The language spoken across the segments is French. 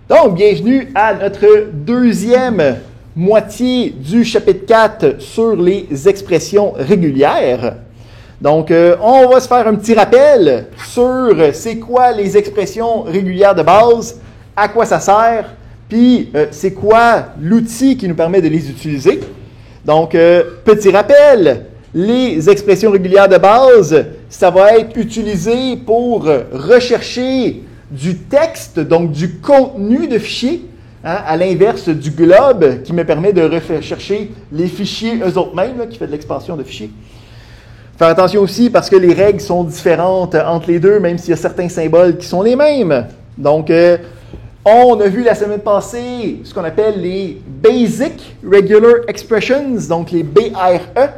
Donc, bienvenue à notre deuxième moitié du chapitre 4 sur les expressions régulières. Donc, on va se faire un petit rappel sur c'est quoi les expressions régulières de base, à quoi ça sert, puis c'est quoi l'outil qui nous permet de les utiliser. Donc, petit rappel, les expressions régulières de base, ça va être utilisé pour rechercher du texte, donc du contenu de fichiers, à l'inverse du globe qui me permet de rechercher les fichiers eux-mêmes, qui fait de l'expansion de fichiers. Faire attention aussi parce que les règles sont différentes entre les deux, même s'il y a certains symboles qui sont les mêmes. Donc, on a vu la semaine passée ce qu'on appelle les Basic Regular Expressions, donc les BRE.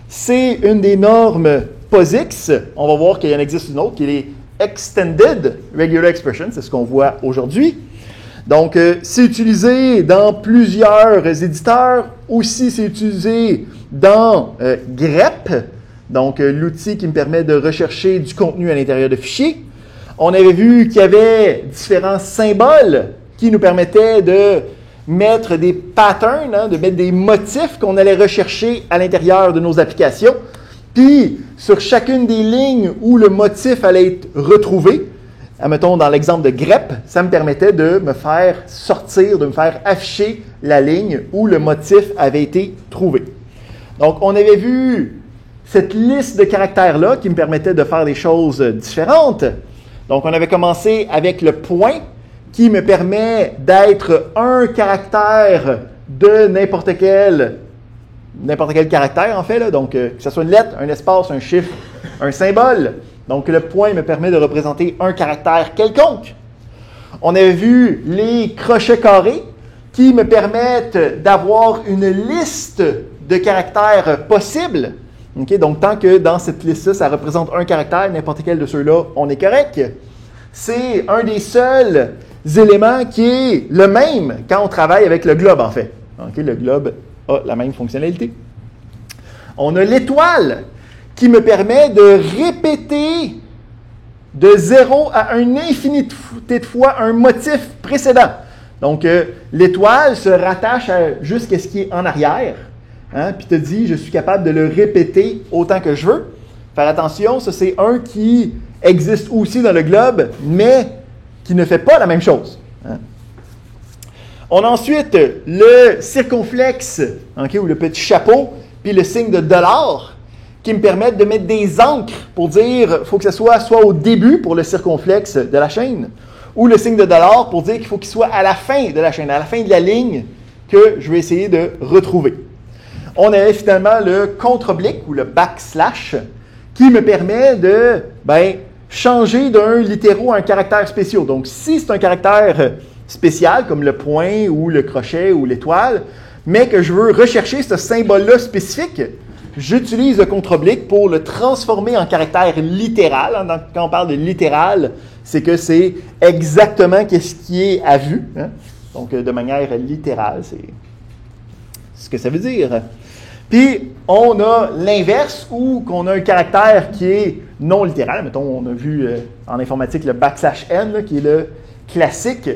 C'est une des normes POSIX. On va voir qu'il y en existe une autre qui est les Extended Regular Expressions, c'est ce qu'on voit aujourd'hui. Donc, c'est utilisé dans plusieurs éditeurs. Aussi, c'est utilisé dans grep, donc l'outil qui me permet de rechercher du contenu à l'intérieur de fichiers. On avait vu qu'il y avait différents symboles qui nous permettaient de mettre des patterns, de mettre des motifs qu'on allait rechercher à l'intérieur de nos applications. Puis, sur chacune des lignes où le motif allait être retrouvé, admettons dans l'exemple de grep, ça me permettait de me faire sortir, de me faire afficher la ligne où le motif avait été trouvé. Donc, on avait vu cette liste de caractères-là qui me permettait de faire des choses différentes. Donc, on avait commencé avec le point qui me permet d'être un caractère de n'importe quel caractère, en fait, là. Donc, que ce soit une lettre, un espace, un chiffre, un symbole. Donc, le point me permet de représenter un caractère quelconque. On avait vu les crochets carrés qui me permettent d'avoir une liste de caractères possibles. Okay? Donc, tant que dans cette liste-là, ça représente un caractère, n'importe quel de ceux-là, on est correct. C'est un des seuls éléments qui est le même quand on travaille avec le globe, en fait. Okay? Le globe a la même fonctionnalité. On a l'étoile qui me permet de répéter de 0 à une infinité de fois un motif précédent. Donc, l'étoile se rattache jusqu'à ce qui est en arrière, puis te dit, je suis capable de le répéter autant que je veux. Faire attention, ça c'est un qui existe aussi dans le globe, mais qui ne fait pas la même chose. On a ensuite le circonflexe, ou le petit chapeau, puis le signe de $, qui me permettent de mettre des encres pour dire qu'il faut que ce soit au début pour le circonflexe de la chaîne, ou le signe de $, pour dire qu'il faut qu'il soit à la fin de la chaîne, à la fin de la ligne que je vais essayer de retrouver. On avait finalement le contre-oblique, ou le backslash, qui me permet de changer d'un littéraux à un caractère spécial. Donc, si c'est un caractère spécial, comme le point, ou le crochet, ou l'étoile, mais que je veux rechercher ce symbole-là spécifique, j'utilise le contre-oblique pour le transformer en caractère littéral. Donc, quand on parle de littéral, c'est que c'est exactement ce qui est à vue. Donc, de manière littérale, c'est ce que ça veut dire. Puis, on a l'inverse, où qu'on a un caractère qui est non littéral. Mettons, on a vu en informatique le backslash n, là, qui est le classique.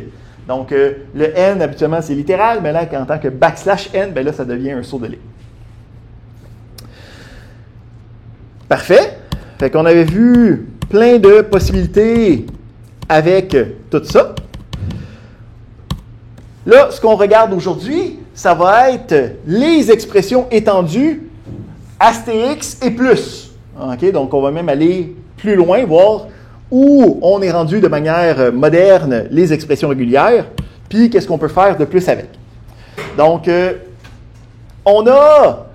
Donc, le n, habituellement, c'est littéral, mais là, en tant que backslash n, là, ça devient un saut de ligne. Parfait. Fait qu'on avait vu plein de possibilités avec tout ça. Là, ce qu'on regarde aujourd'hui, ça va être les expressions étendues, astérix et plus. Okay? Donc, on va même aller plus loin, voir où on est rendu de manière moderne les expressions régulières, puis qu'est-ce qu'on peut faire de plus avec. Donc, on a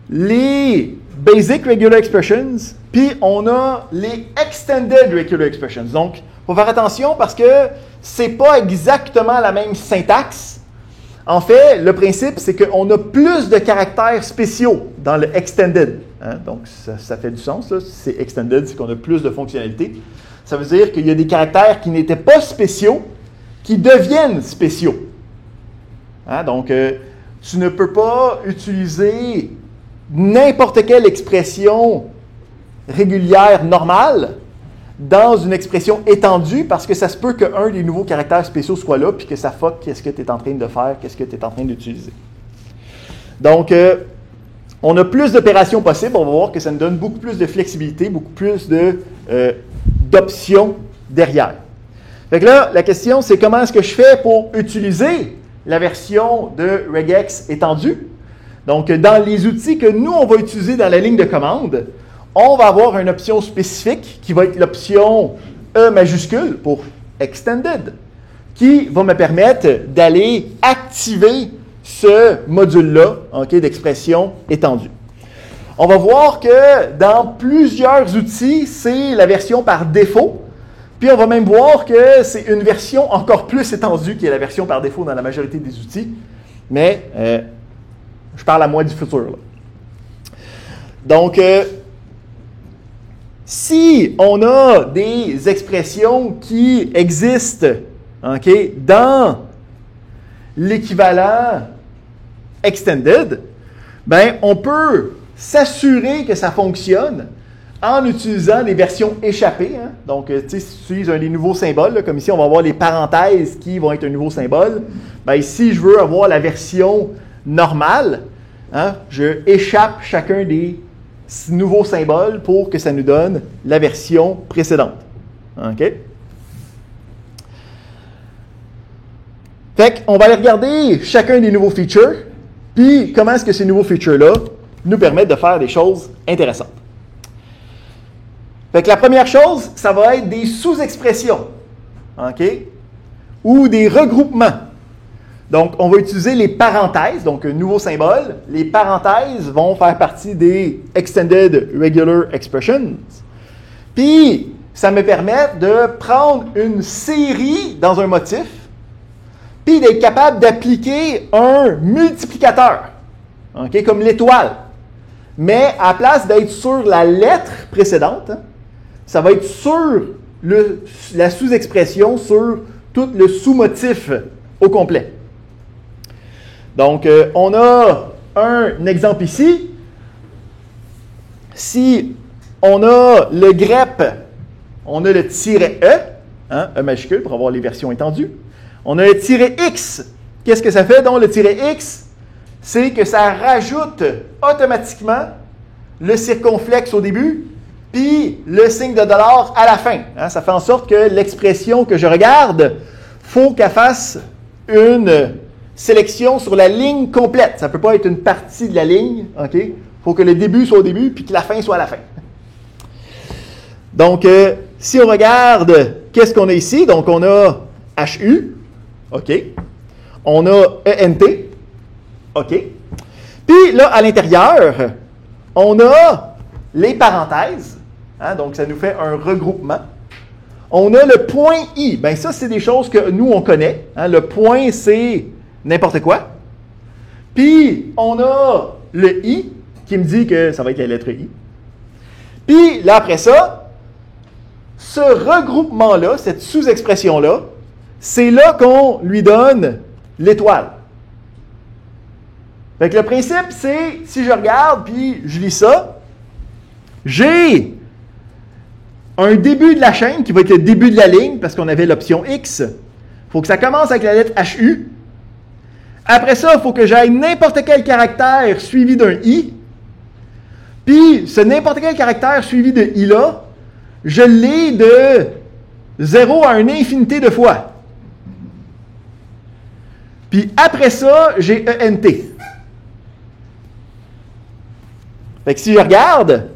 les Basic Regular Expressions, puis on a les Extended Regular Expressions. Donc, il faut faire attention parce que c'est pas exactement la même syntaxe. En fait, le principe, c'est qu'on a plus de caractères spéciaux dans le Extended. Donc, ça fait du sens, là. Si c'est Extended, c'est qu'on a plus de fonctionnalités. Ça veut dire qu'il y a des caractères qui n'étaient pas spéciaux, qui deviennent spéciaux. Donc, tu ne peux pas utiliser n'importe quelle expression régulière normale dans une expression étendue parce que ça se peut qu'un des nouveaux caractères spéciaux soit là puis que ça fuck qu'est-ce que tu es en train de faire, qu'est-ce que tu es en train d'utiliser. Donc, on a plus d'opérations possibles. On va voir que ça nous donne beaucoup plus de flexibilité, beaucoup plus d'options derrière. Fait que là, la question, c'est comment est-ce que je fais pour utiliser la version de regex étendue? Donc, dans les outils que nous, on va utiliser dans la ligne de commande, on va avoir une option spécifique qui va être l'option E majuscule pour Extended, qui va me permettre d'aller activer ce module-là d'expression étendue. On va voir que dans plusieurs outils, c'est la version par défaut. Puis on va même voir que c'est une version encore plus étendue qui est la version par défaut dans la majorité des outils. Mais je parle à moi du futur. Là. Donc, si on a des expressions qui existent dans l'équivalent extended, ben, on peut s'assurer que ça fonctionne en utilisant les versions échappées. Hein. Donc, tu sais, si tu utilises un des nouveaux symboles, là, comme ici, on va avoir les parenthèses qui vont être un nouveau symbole. Ben, si je veux avoir la version normale, hein, je échappe chacun des nouveaux symboles pour que ça nous donne la version précédente. OK? Fait qu'on va aller regarder chacun des nouveaux features, puis comment est-ce que ces nouveaux features-là nous permettent de faire des choses intéressantes. Fait que la première chose, ça va être des sous-expressions, OK? Ou des regroupements. Donc, on va utiliser les parenthèses, donc un nouveau symbole. Les parenthèses vont faire partie des Extended Regular Expressions. Puis, ça me permet de prendre une série dans un motif, puis d'être capable d'appliquer un multiplicateur, okay, comme l'étoile. Mais à la place d'être sur la lettre précédente, hein, ça va être sur la sous-expression, sur tout le sous-motif au complet. Donc, on a un exemple ici. Si on a le grep, on a le tiret E, hein, E majuscule pour avoir les versions étendues. On a le tiret X. Qu'est-ce que ça fait donc le tiret X? C'est que ça rajoute automatiquement le circonflexe au début, puis le signe de dollar à la fin. Hein, ça fait en sorte que l'expression que je regarde, il faut qu'elle fasse une sélection sur la ligne complète. Ça ne peut pas être une partie de la ligne. Il faut que le début soit au début puis que la fin soit à la fin. Donc, si on regarde, qu'est-ce qu'on a ici? Donc, on a HU. OK. On a ENT. OK. Puis là, à l'intérieur, on a les parenthèses. Hein, donc, ça nous fait un regroupement. On a le point I. Bien, ça, c'est des choses que nous, on connaît. Hein, le point, c'est n'importe quoi. Puis, on a le I, qui me dit que ça va être la lettre I. Puis, là, après ça, ce regroupement-là, cette sous-expression-là, c'est là qu'on lui donne l'étoile. Fait que le principe, c'est, si je regarde, puis je lis ça, j'ai un début de la chaîne qui va être le début de la ligne, parce qu'on avait l'option X. Il faut que ça commence avec la lettre HU. Après ça, il faut que j'aille n'importe quel caractère suivi d'un I. Puis, ce n'importe quel caractère suivi de I-là, je l'ai de 0 à une infinité de fois. Puis après ça, j'ai ENT. Fait que si je regarde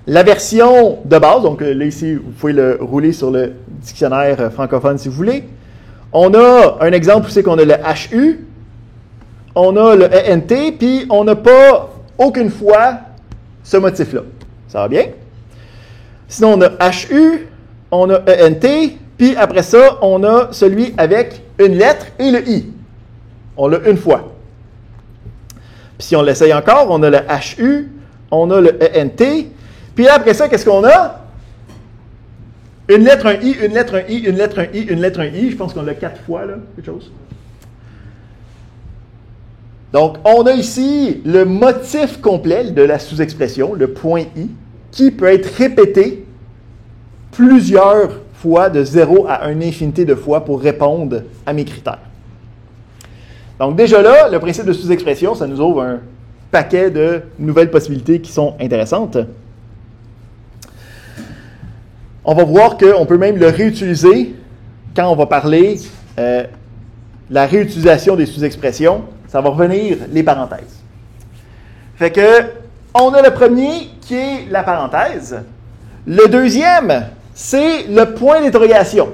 la version de base, donc là ici, vous pouvez le rouler sur le dictionnaire francophone si vous voulez. On a un exemple où c'est qu'on a le HU, on a le ENT, puis on n'a pas aucune fois ce motif-là. Ça va bien? Sinon, on a HU, on a ENT, puis après ça, on a celui avec une lettre et le I. On l'a une fois. Puis si on l'essaye encore, on a le HU, on a le ENT, puis après ça, qu'est-ce qu'on a? Une lettre, un I, une lettre, un I, une lettre, un I, une lettre, un I. Je pense qu'on l'a 4 fois, là, quelque chose. Donc, on a ici le motif complet de la sous-expression, le point I, qui peut être répété plusieurs fois, de 0 à une infinité de fois pour répondre à mes critères. Donc déjà là, le principe de sous-expression, ça nous ouvre un paquet de nouvelles possibilités qui sont intéressantes. On va voir qu'on peut même le réutiliser quand on va parler la réutilisation des sous-expressions. Ça va revenir les parenthèses. Fait que, on a le premier qui est la parenthèse. Le deuxième, c'est le point d'interrogation.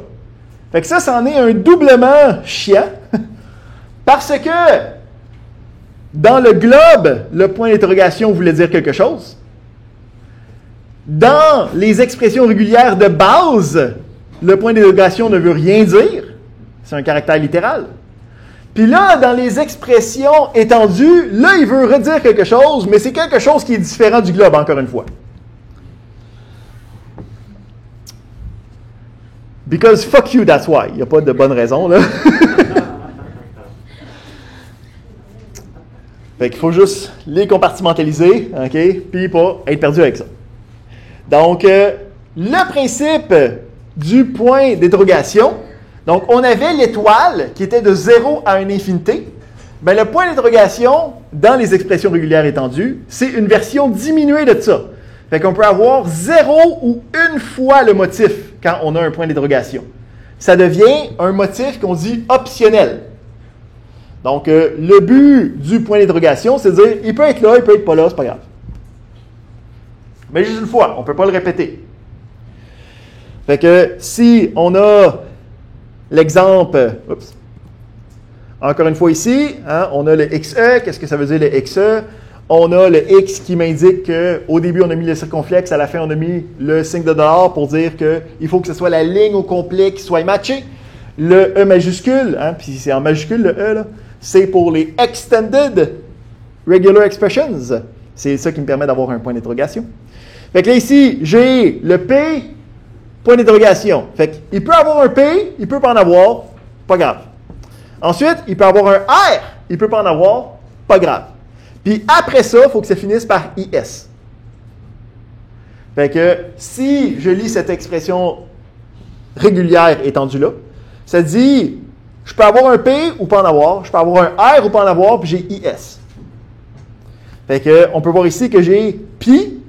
Fait que ça, c'en est un doublement chiant, parce que dans le globe, le point d'interrogation voulait dire quelque chose. Dans les expressions régulières de base, le point d'interrogation ne veut rien dire. C'est un caractère littéral. Puis là, dans les expressions étendues, là, il veut redire quelque chose, mais c'est quelque chose qui est différent du globe, encore une fois. Because fuck you, that's why. Il n'y a pas de bonne raison, là. Fait qu'il faut juste les compartimentaliser, OK? Puis pas être perdu avec ça. Donc, le principe du point d'interrogation, donc on avait l'étoile qui était de 0 à une infinité. Bien, le point d'interrogation, dans les expressions régulières étendues, c'est une version diminuée de ça. Fait qu'on peut avoir 0 ou une fois le motif quand on a un point d'interrogation. Ça devient un motif qu'on dit optionnel. Donc, le but du point d'interrogation, c'est de dire, il peut être là, il peut être pas là, c'est pas grave. Mais juste une fois, on ne peut pas le répéter. Fait que si on a l'exemple, encore une fois ici, hein, on a le XE, qu'est-ce que ça veut dire le XE? On a le X qui m'indique qu'au début, on a mis le circonflexe, à la fin, on a mis le signe de dollar pour dire qu'il faut que ce soit la ligne au complet qui soit matchée. Le E majuscule, hein, puis c'est en majuscule le E, là, c'est pour les Extended Regular Expressions. C'est ça qui me permet d'avoir un point d'interrogation. Fait que là, ici, j'ai le P, point d'interrogation. Fait qu'il peut avoir un P, il peut pas en avoir, pas grave. Ensuite, il peut avoir un R, il peut pas en avoir, pas grave. Puis après ça, il faut que ça finisse par IS. Fait que si je lis cette expression régulière étendue là, ça dit, je peux avoir un P ou pas en avoir, je peux avoir un R ou pas en avoir, puis j'ai IS. Fait que on peut voir ici que j'ai pi,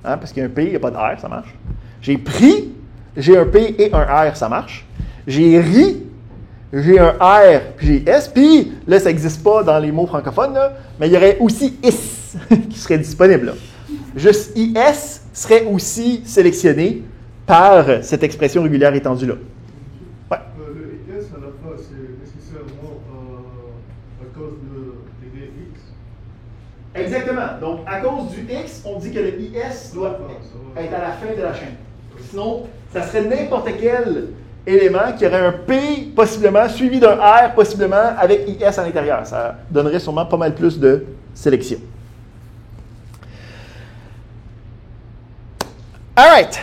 hein, parce qu'il y a un P, il n'y a pas de R, ça marche. J'ai pris, j'ai un P et un R, ça marche. J'ai ri, j'ai un R, puis j'ai S, puis là, ça n'existe pas dans les mots francophones, là, mais il y aurait aussi IS qui serait disponible là. Juste IS serait aussi sélectionné par cette expression régulière étendue-là. Ouais. Le IS à la fin, c'est nécessairement à cause des X. Exactement. Donc, à cause du X, on dit que le IS doit être à la fin de la chaîne. Sinon, ça serait n'importe quel élément qui aurait un P possiblement, suivi d'un R possiblement, avec IS à l'intérieur. Ça donnerait sûrement pas mal plus de sélection. Alright.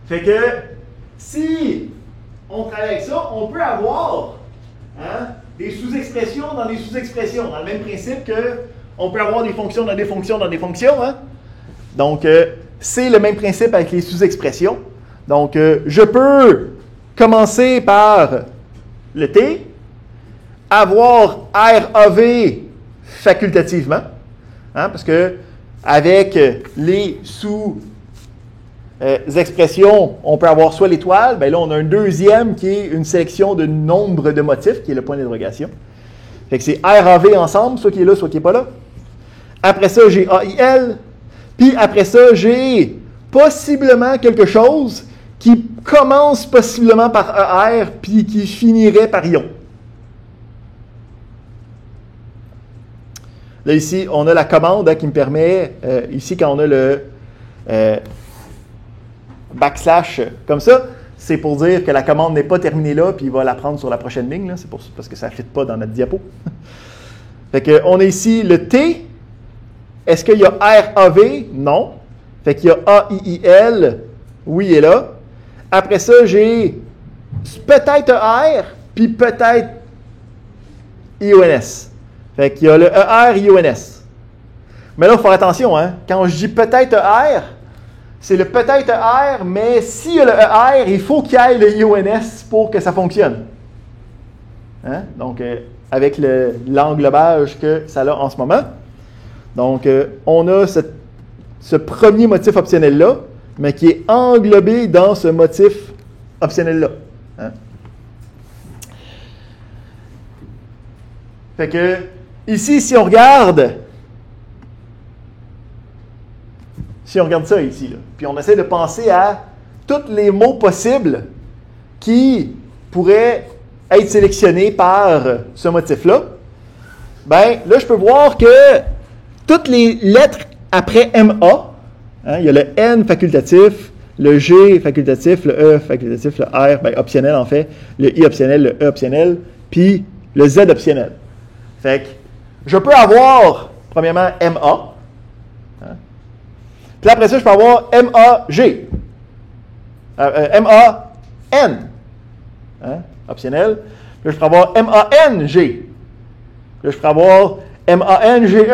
Fait que, si on travaille avec ça, on peut avoir des sous-expressions dans des sous-expressions, dans le même principe qu'on peut avoir des fonctions dans des fonctions dans des fonctions. Hein? Donc, c'est le même principe avec les sous-expressions. Donc, je peux commencer par le T, avoir RAV facultativement, hein, parce que avec les sous-expressions, on peut avoir soit l'étoile, bien là, on a un deuxième qui est une sélection de nombre de motifs, qui est le point d'interrogation. Fait que c'est RAV ensemble, soit qui est là, soit qui n'est pas là. Après ça, j'ai AIL. Puis après ça, j'ai possiblement quelque chose qui commence possiblement par ER, puis qui finirait par ion. Là, ici, on a la commande qui me permet, ici, quand on a le backslash comme ça, c'est pour dire que la commande n'est pas terminée là, puis il va la prendre sur la prochaine ligne. Là. C'est parce que ça ne fit pas dans notre diapo. Fait que, on a ici le T. Est-ce qu'il y a RAV? Non. Fait qu'il y a AIIL. Oui, il est là. Après ça, j'ai peut-être ER, puis peut-être IONS. Fait qu'il y a le ER, IONS. Mais là, il faut faire attention, hein. Quand je dis peut-être ER, c'est le peut-être ER, mais s'il y a le ER, il faut qu'il y ait le IONS pour que ça fonctionne. Hein? Donc, avec l'englobage que ça a en ce moment. Donc, on a ce premier motif optionnel-là, mais qui est englobé dans ce motif optionnel-là. Hein? Fait que, ici, si on regarde ça ici, là, puis on essaie de penser à tous les mots possibles qui pourraient être sélectionnés par ce motif-là, bien, là, je peux voir que toutes les lettres après MA, hein, il y a le N facultatif, le G facultatif, le E facultatif, le R, bien, optionnel en fait, le I optionnel, le E optionnel, puis le Z optionnel. Fait que je peux avoir, premièrement, MA. Hein. Puis après ça, je peux avoir MAG. MAN. Hein, optionnel. Puis là, je peux avoir MANG. Puis là, je peux avoir MANGE.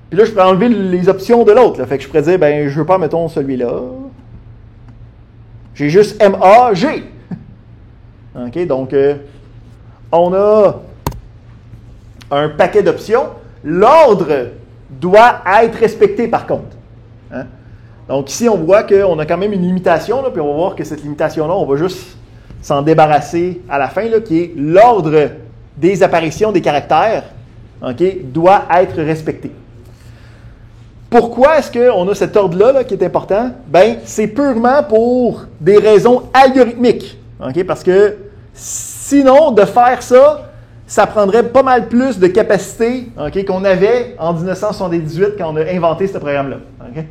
Puis là, je peux enlever les options de l'autre. Fait que je pourrais dire, ben, je veux pas, mettons, celui-là. J'ai juste MAG. OK, donc, on a un paquet d'options. L'ordre doit être respecté, par contre. Hein? Donc, ici, on voit qu'on a quand même une limitation, là, puis on va voir que cette limitation-là, on va juste s'en débarrasser à la fin, là, qui est l'ordre des apparitions des caractères, okay, doit être respecté. Pourquoi est-ce qu'on a cet ordre-là là, qui est important? Bien, c'est purement pour des raisons algorithmiques. Okay? Parce que sinon, de faire ça, ça prendrait pas mal plus de capacité okay, qu'on avait en 1978 quand on a inventé ce programme-là. Okay?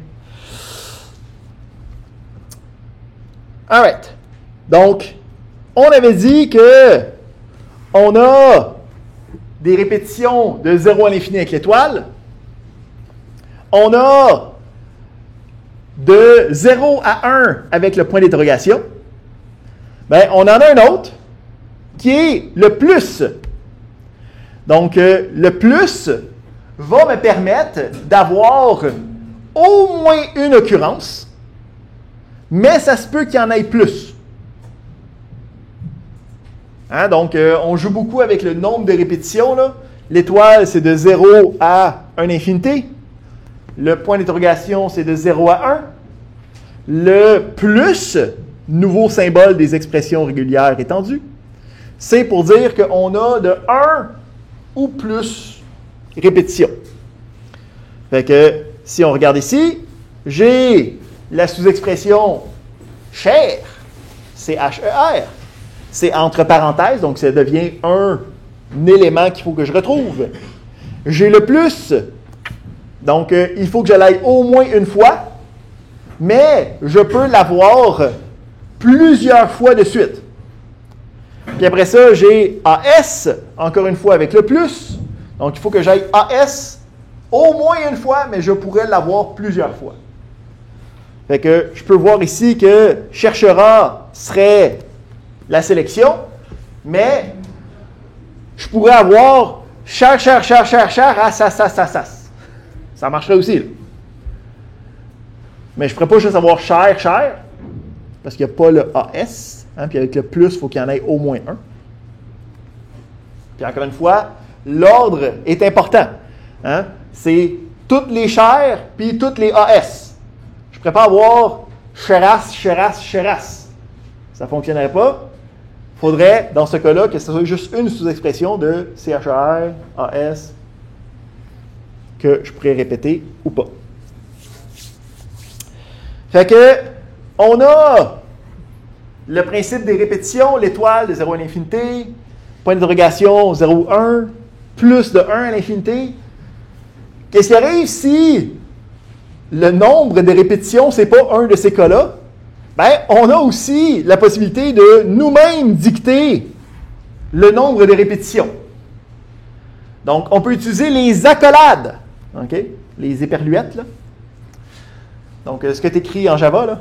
All right. Donc, on avait dit que on a des répétitions de 0 à l'infini avec l'étoile. On a de 0 à 1 avec le point d'interrogation. Bien, on en a un autre qui est le plus. Donc, le plus va me permettre d'avoir au moins une occurrence, mais ça se peut qu'il y en ait plus. Hein, donc, on joue beaucoup avec le nombre de répétitions. L'étoile, c'est de 0 à 1 infinité. Le point d'interrogation, c'est de 0 à 1. Le plus, nouveau symbole des expressions régulières étendues, c'est pour dire qu'on a de 1 ou plus répétitions. Fait que, si on regarde ici, j'ai la sous-expression cher, C-H-E-R. C'est entre parenthèses, donc ça devient un élément qu'il faut que je retrouve. J'ai le plus, donc il faut que je l'aille au moins une fois, mais je peux l'avoir plusieurs fois de suite. Puis après ça, j'ai AS, encore une fois avec le plus, donc il faut que j'aille AS au moins une fois, mais je pourrais l'avoir plusieurs fois. Fait que je peux voir ici que cherchera serait la sélection, mais je pourrais avoir cher, as. Ça marcherait aussi. Là. Mais je ne pourrais pas juste avoir cher, parce qu'il n'y a pas le AS. Hein, puis avec le plus, il faut qu'il y en ait au moins un. Puis encore une fois, l'ordre est important. Hein? C'est toutes les chers, puis toutes les AS. Je ne pourrais pas avoir cheras. Ça ne fonctionnerait pas. Il faudrait, dans ce cas-là, que ce soit juste une sous-expression de CHR, AS, que je pourrais répéter ou pas. Fait que, on a le principe des répétitions, l'étoile de 0 à l'infinité, point d'interrogation 0 ou 1, plus de 1 à l'infinité. Qu'est-ce qui arrive si le nombre de répétitions, ce n'est pas un de ces cas-là? Bien, on a aussi la possibilité de nous-mêmes dicter le nombre de répétitions. Donc, on peut utiliser les accolades, okay? Les éperluettes, là. Donc, ce qui est écrit en Java, là,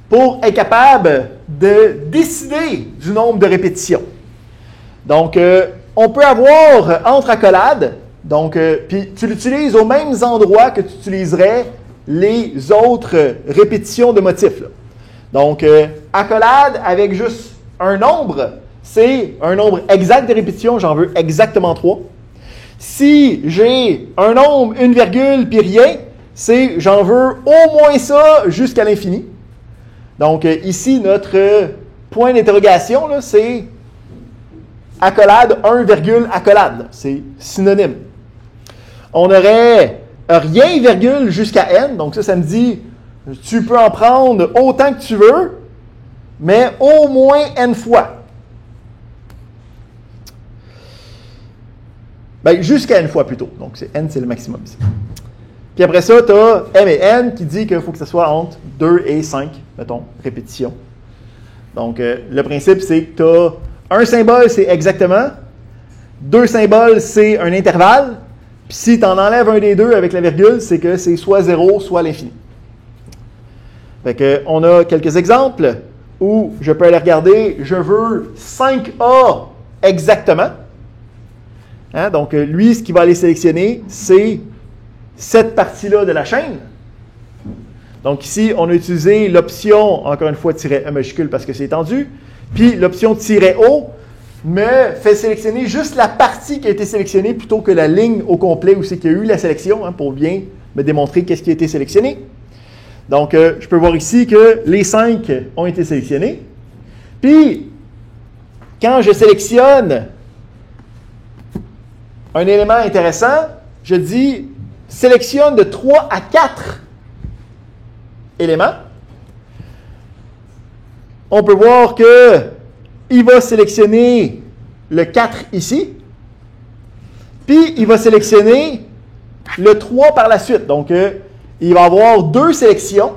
pour être capable de décider du nombre de répétitions. Donc, on peut avoir entre accolades, donc, puis tu l'utilises aux mêmes endroits que tu utiliserais les autres répétitions de motifs. Là. Donc, accolade avec juste un nombre, c'est un nombre exact de répétitions, j'en veux exactement 3. Si j'ai un nombre, une virgule, puis rien, c'est j'en veux au moins ça jusqu'à l'infini. Donc, ici, notre point d'interrogation, là, c'est accolade, 1, virgule, accolade. C'est synonyme. On aurait rien, virgule, jusqu'à n. Donc, ça me dit, tu peux en prendre autant que tu veux, mais au moins n fois. Bien, jusqu'à n fois plutôt. Donc, n, c'est le maximum ici. Puis après ça, tu as m et n qui dit qu'il faut que ce soit entre 2 et 5, mettons, répétitions. Donc, le principe, c'est que tu as un symbole, c'est exactement. 2 symboles, c'est un intervalle. Puis si tu en enlèves un des deux avec la virgule, c'est que c'est soit 0, soit l'infini. Fait que, on a quelques exemples où je peux aller regarder, je veux 5A exactement. Hein? Donc, lui, ce qu'il va aller sélectionner, c'est cette partie-là de la chaîne. Donc ici, on a utilisé l'option, encore une fois, -E majuscule parce que c'est étendu, puis l'option -O me fait sélectionner juste la partie qui a été sélectionnée plutôt que la ligne au complet où c'est qu'il y a eu la sélection, hein, pour bien me démontrer qu'est-ce qui a été sélectionné. Donc, je peux voir ici que les 5 ont été sélectionnés. Puis, quand je sélectionne un élément intéressant, je dis sélectionne de 3 à 4 éléments. On peut voir qu'il va sélectionner le 4 ici, puis il va sélectionner le 3 par la suite. Donc, il va avoir 2 sélections,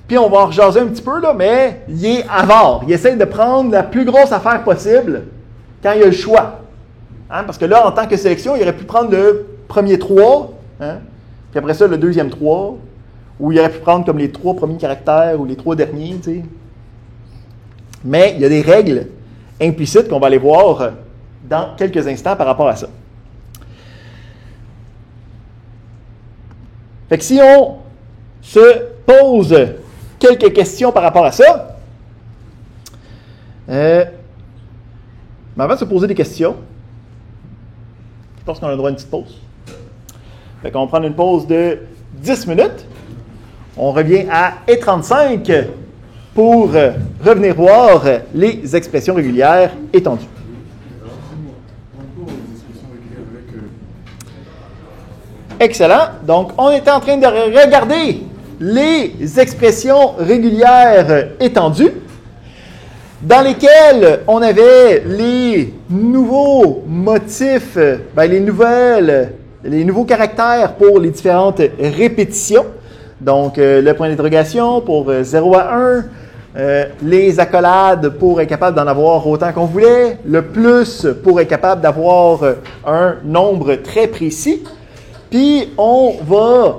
puis on va en rejaser un petit peu, là, mais il est avare. Il essaie de prendre la plus grosse affaire possible quand il a le choix. Hein? Parce que là, en tant que sélection, il aurait pu prendre le premier 3, hein? Puis après ça, le deuxième 3, ou il aurait pu prendre comme les 3 premiers caractères ou les 3 derniers, tu sais. Mais il y a des règles implicites qu'on va aller voir dans quelques instants par rapport à ça. Fait que si on se pose quelques questions par rapport à ça, mais avant de se poser des questions, je pense qu'on a le droit à une petite pause. Fait qu'on va prendre une pause de 10 minutes. On revient à E35 pour revenir voir les expressions régulières étendues. Excellent. Donc, on était en train de regarder les expressions régulières étendues dans lesquelles on avait les nouveaux motifs, les nouveaux caractères pour les différentes répétitions. Donc, le point d'interrogation pour 0 à 1, les accolades pour être capable d'en avoir autant qu'on voulait, le plus pour être capable d'avoir un nombre très précis. Puis, on va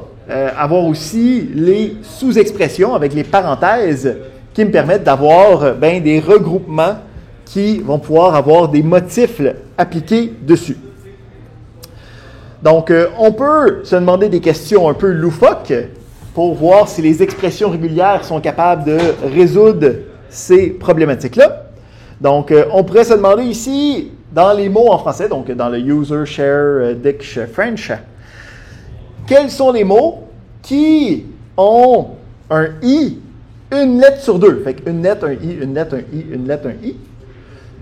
avoir aussi les sous-expressions avec les parenthèses qui me permettent d'avoir des regroupements qui vont pouvoir avoir des motifs appliqués dessus. Donc, on peut se demander des questions un peu loufoques pour voir si les expressions régulières sont capables de résoudre ces problématiques-là. Donc, on pourrait se demander ici, dans les mots en français, donc dans le user, share, dict, French, quels sont les mots qui ont un i, une lettre sur 2. Fait qu'une lettre, un i, une lettre, un i, une lettre, un i.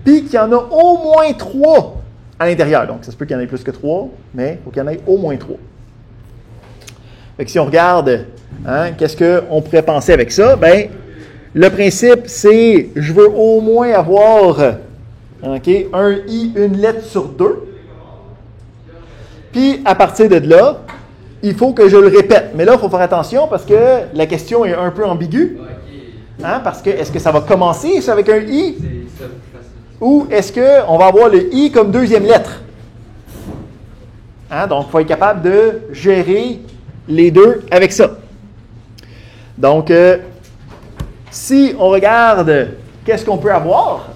Puis qu'il y en a au moins 3 à l'intérieur. Donc, ça se peut qu'il y en ait plus que 3, mais il faut qu'il y en ait au moins 3. Fait que si on regarde, qu'est-ce qu'on pourrait penser avec ça? Bien, le principe, c'est je veux au moins avoir un i, une lettre sur 2. Puis, à partir de là, il faut que je le répète. Mais là, il faut faire attention parce que la question est un peu ambiguë. Parce que est-ce que ça va commencer avec un i? Ou est-ce qu'on va avoir le i comme deuxième lettre? Donc, il faut être capable de gérer les deux avec ça. Donc, si on regarde qu'est-ce qu'on peut avoir,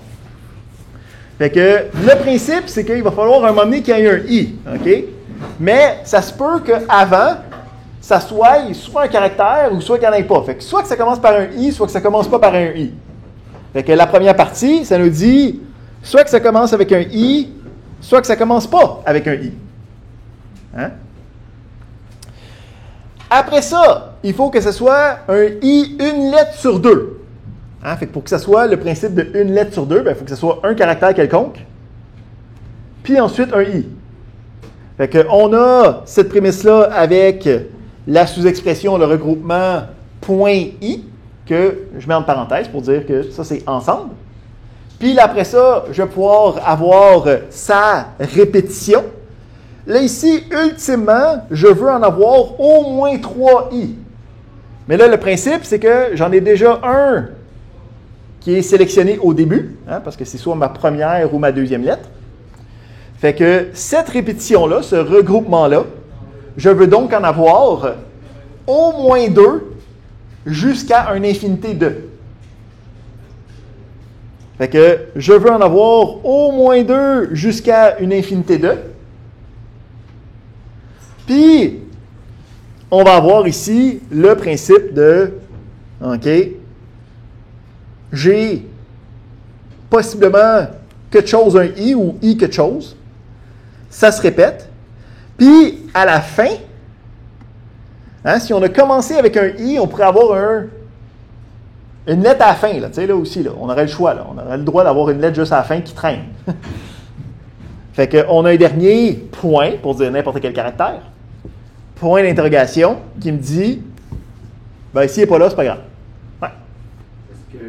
fait que le principe, c'est qu'il va falloir un moment donné qu'il y ait un i. OK? Mais ça se peut qu'avant, ça soit un caractère ou soit qu'il n'y en ait pas. Fait que soit que ça commence par un I, soit que ça ne commence pas par un I. Fait que la première partie, ça nous dit soit que ça commence avec un I, soit que ça ne commence pas avec un I. Hein? Après ça, il faut que ce soit un I une lettre sur deux. Hein? Fait que pour que ça soit le principe de une lettre sur deux, il faut que ce soit un caractère quelconque, puis ensuite un I. Fait qu'on a cette prémisse-là avec la sous-expression, le regroupement point I, que je mets en parenthèse pour dire que ça, c'est ensemble. Puis après ça, je vais pouvoir avoir sa répétition. Là, ici, ultimement, je veux en avoir au moins 3 I. Mais là, le principe, c'est que j'en ai déjà un qui est sélectionné au début, hein, parce que c'est soit ma première ou ma deuxième lettre. Fait que cette répétition-là, ce regroupement-là, je veux donc en avoir au moins 2 jusqu'à une infinité de. Fait que je veux en avoir au moins 2 jusqu'à une infinité de. Puis, on va avoir ici le principe de, OK, j'ai possiblement quelque chose, un I ou I quelque chose. Ça se répète. Puis, à la fin, hein, si on a commencé avec un I, on pourrait avoir une lettre à la fin. Là, tu sais, là aussi, là, on aurait le choix. Là, on aurait le droit d'avoir une lettre juste à la fin qui traîne. Fait qu'on a un dernier point pour dire n'importe quel caractère. Point d'interrogation qui me dit, ben s'il n'est pas là, c'est pas grave. Ouais. Est-ce que,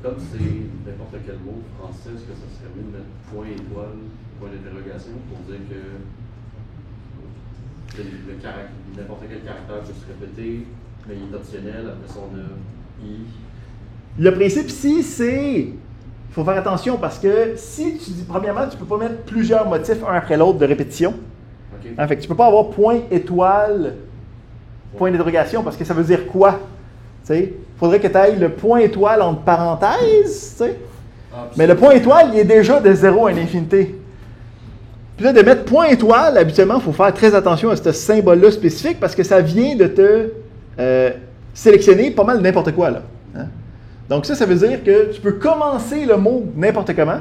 comme c'est n'importe quel mot français, est-ce que ça serait mieux de mettre point étoile, point d'interrogation pour dire que n'importe quel caractère peut se répéter, mais il est optionnel, après ça on a I. Le principe ici, c'est, il faut faire attention parce que si tu dis, premièrement, tu ne peux pas mettre plusieurs motifs un après l'autre de répétition. Okay. Hein, fait que tu ne peux pas avoir point étoile, point d'interrogation, parce que ça veut dire quoi? Il faudrait que tu ailles le point étoile entre parenthèses, mais le point étoile, il est déjà de 0 à l'infinité. Puis là, de mettre point étoile, habituellement, il faut faire très attention à ce symbole-là spécifique, parce que ça vient de te sélectionner pas mal n'importe quoi, là. Hein? Donc ça veut dire que tu peux commencer le mot n'importe comment,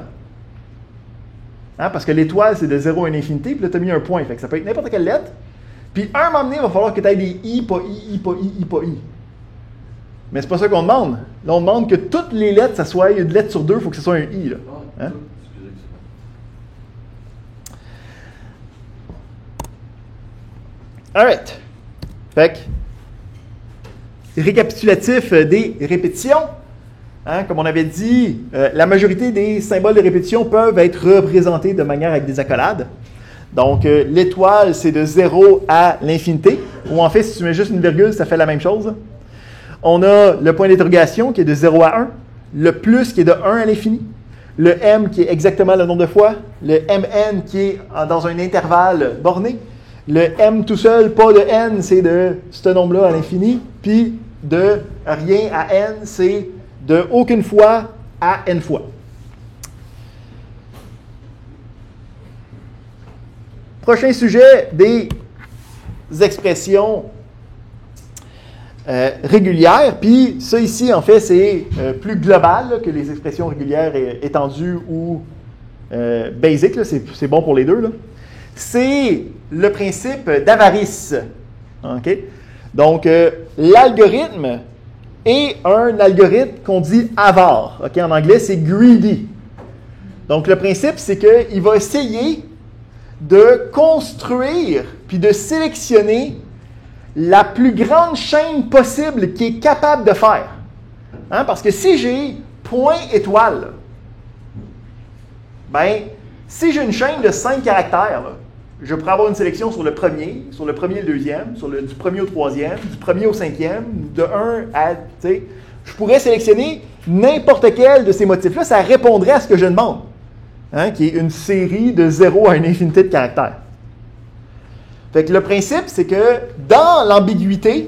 hein, parce que l'étoile, c'est de 0 à l'infinité, puis là, tu as mis un point. Fait que ça peut être n'importe quelle lettre. Puis, à un moment donné, il va falloir que tu aies des I, pas I, I, pas I, I, pas I. Mais c'est pas ça qu'on demande. Là, on demande que toutes les lettres, ça soit une lettre sur deux, il faut que ce soit un I. Là. Hein? Alright. Fait que, récapitulatif des répétitions. Hein, comme on avait dit, la majorité des symboles de répétition peuvent être représentés de manière avec des accolades. Donc, l'étoile, c'est de 0 à l'infinité. Ou en fait, si tu mets juste une virgule, ça fait la même chose. On a le point d'interrogation qui est de 0 à 1. Le plus qui est de 1 à l'infini. Le M qui est exactement le nombre de fois. Le MN qui est dans un intervalle borné. Le M tout seul, pas de N, c'est de ce nombre-là à l'infini. Puis, de rien à N, c'est de aucune fois à N fois. Prochain sujet, des expressions régulières. Puis ça ici, en fait, c'est plus global là, que les expressions régulières étendues ou basic. Là, c'est bon pour les deux. Là. C'est le principe d'avarice. Okay? Donc, l'algorithme est un algorithme qu'on dit avare. Okay? En anglais, c'est greedy. Donc, le principe, c'est qu'il va essayer de construire puis de sélectionner la plus grande chaîne possible qu'il est capable de faire. Hein? Parce que si j'ai point étoile, ben, si j'ai une chaîne de 5 caractères, là, je pourrais avoir une sélection sur le premier et le deuxième, du premier au troisième, du premier au cinquième, de 1 à... Je pourrais sélectionner n'importe quel de ces motifs-là, ça répondrait à ce que je demande, hein, qui est une série de 0 à une infinité de caractères. Fait que le principe, c'est que dans l'ambiguïté,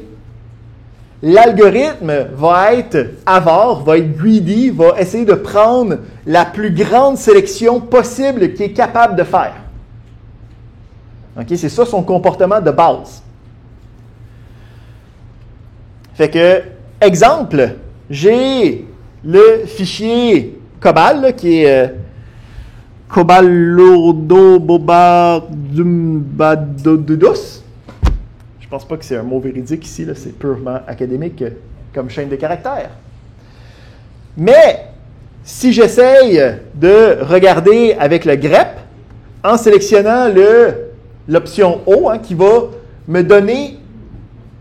l'algorithme va être avare, va être greedy, va essayer de prendre la plus grande sélection possible qu'il est capable de faire. Okay, c'est ça son comportement de base. Fait que, exemple, j'ai le fichier COBAL, là, qui est Cobalourdobobardumbadodos. Je pense pas que c'est un mot véridique ici, là, c'est purement académique comme chaîne de caractères. Mais, si j'essaye de regarder avec le grep, en sélectionnant l'option O, hein, qui va me donner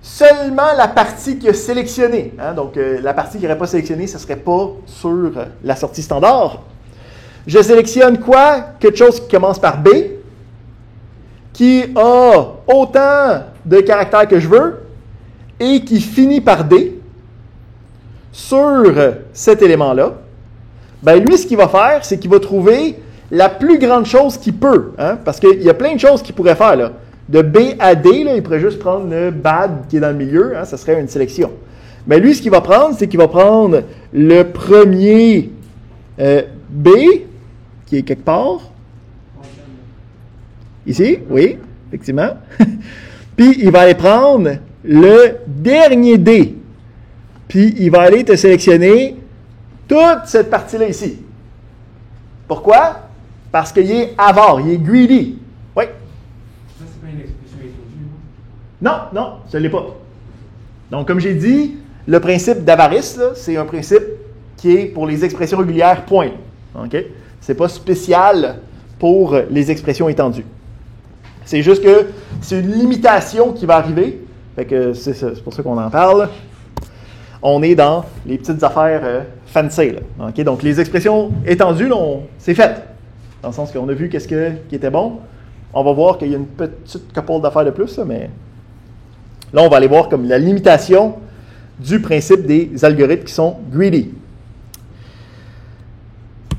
seulement la partie qui a sélectionné. Hein, donc, la partie qui n'aurait pas sélectionné, ce ne serait pas sur la sortie standard. Je sélectionne quoi? Quelque chose qui commence par B, qui a autant de caractères que je veux, et qui finit par D, sur cet élément-là. Ben lui, ce qu'il va faire, c'est qu'il va trouver la plus grande chose qu'il peut. Hein, parce qu'il y a plein de choses qu'il pourrait faire, là. De B à D, là, il pourrait juste prendre le bad qui est dans le milieu, hein, ça serait une sélection. Mais lui, ce qu'il va prendre, c'est qu'il va prendre le premier B, qui est quelque part. Ici, oui, effectivement. Puis, il va aller prendre le dernier D. Puis, il va aller te sélectionner toute cette partie-là ici. Pourquoi? Parce qu'il est avare, il est greedy. Oui. Ça, c'est pas une expression étendue, non? Non, ce ne l'est pas. Donc, comme j'ai dit, le principe d'avarice, là, c'est un principe qui est pour les expressions régulières, point. OK? Ce n'est pas spécial pour les expressions étendues. C'est juste que c'est une limitation qui va arriver. Fait que c'est pour ça qu'on en parle. On est dans les petites affaires fancy. Là. Okay? Donc, les expressions étendues, là, c'est fait. Dans le sens qu'on a vu qu'est-ce qui était bon. On va voir qu'il y a une petite couple d'affaires de plus, là, mais là, on va aller voir comme la limitation du principe des algorithmes qui sont greedy.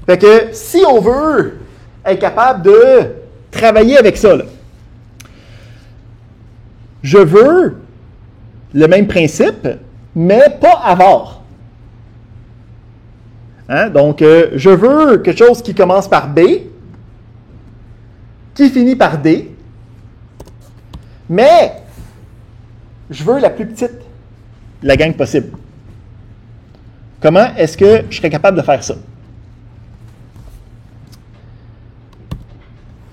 Fait que si on veut être capable de travailler avec ça, là, je veux le même principe, mais pas avare. Hein? Donc, je veux quelque chose qui commence par B, qui finit par D, mais je veux la plus petite de la gang possible. Comment est-ce que je serais capable de faire ça?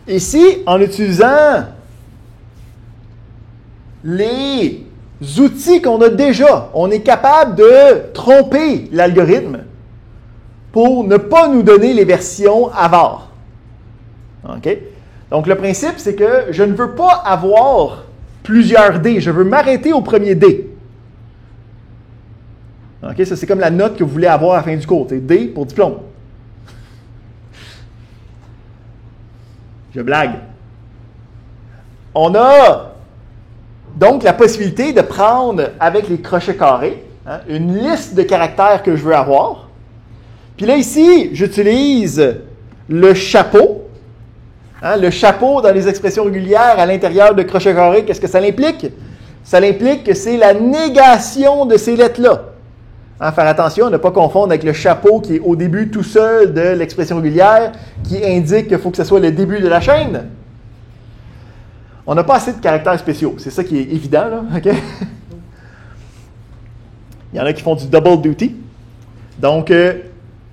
Ici, en utilisant les outils qu'on a déjà, on est capable de tromper l'algorithme pour ne pas nous donner les versions avares. OK? Donc, le principe, c'est que je ne veux pas avoir plusieurs D. Je veux m'arrêter au premier D. OK? Ça, c'est comme la note que vous voulez avoir à la fin du cours. C'est D pour diplôme. Je blague. On a donc la possibilité de prendre, avec les crochets carrés, hein, une liste de caractères que je veux avoir. Puis là, ici, j'utilise le chapeau. Hein, le chapeau dans les expressions régulières à l'intérieur de crochets carrés, qu'est-ce que ça implique? Ça implique que c'est la négation de ces lettres-là. Hein, faire attention à ne pas confondre avec le chapeau qui est au début tout seul de l'expression régulière, qui indique qu'il faut que ce soit le début de la chaîne. On n'a pas assez de caractères spéciaux. C'est ça qui est évident, là. Okay? Il y en a qui font du double duty. Donc,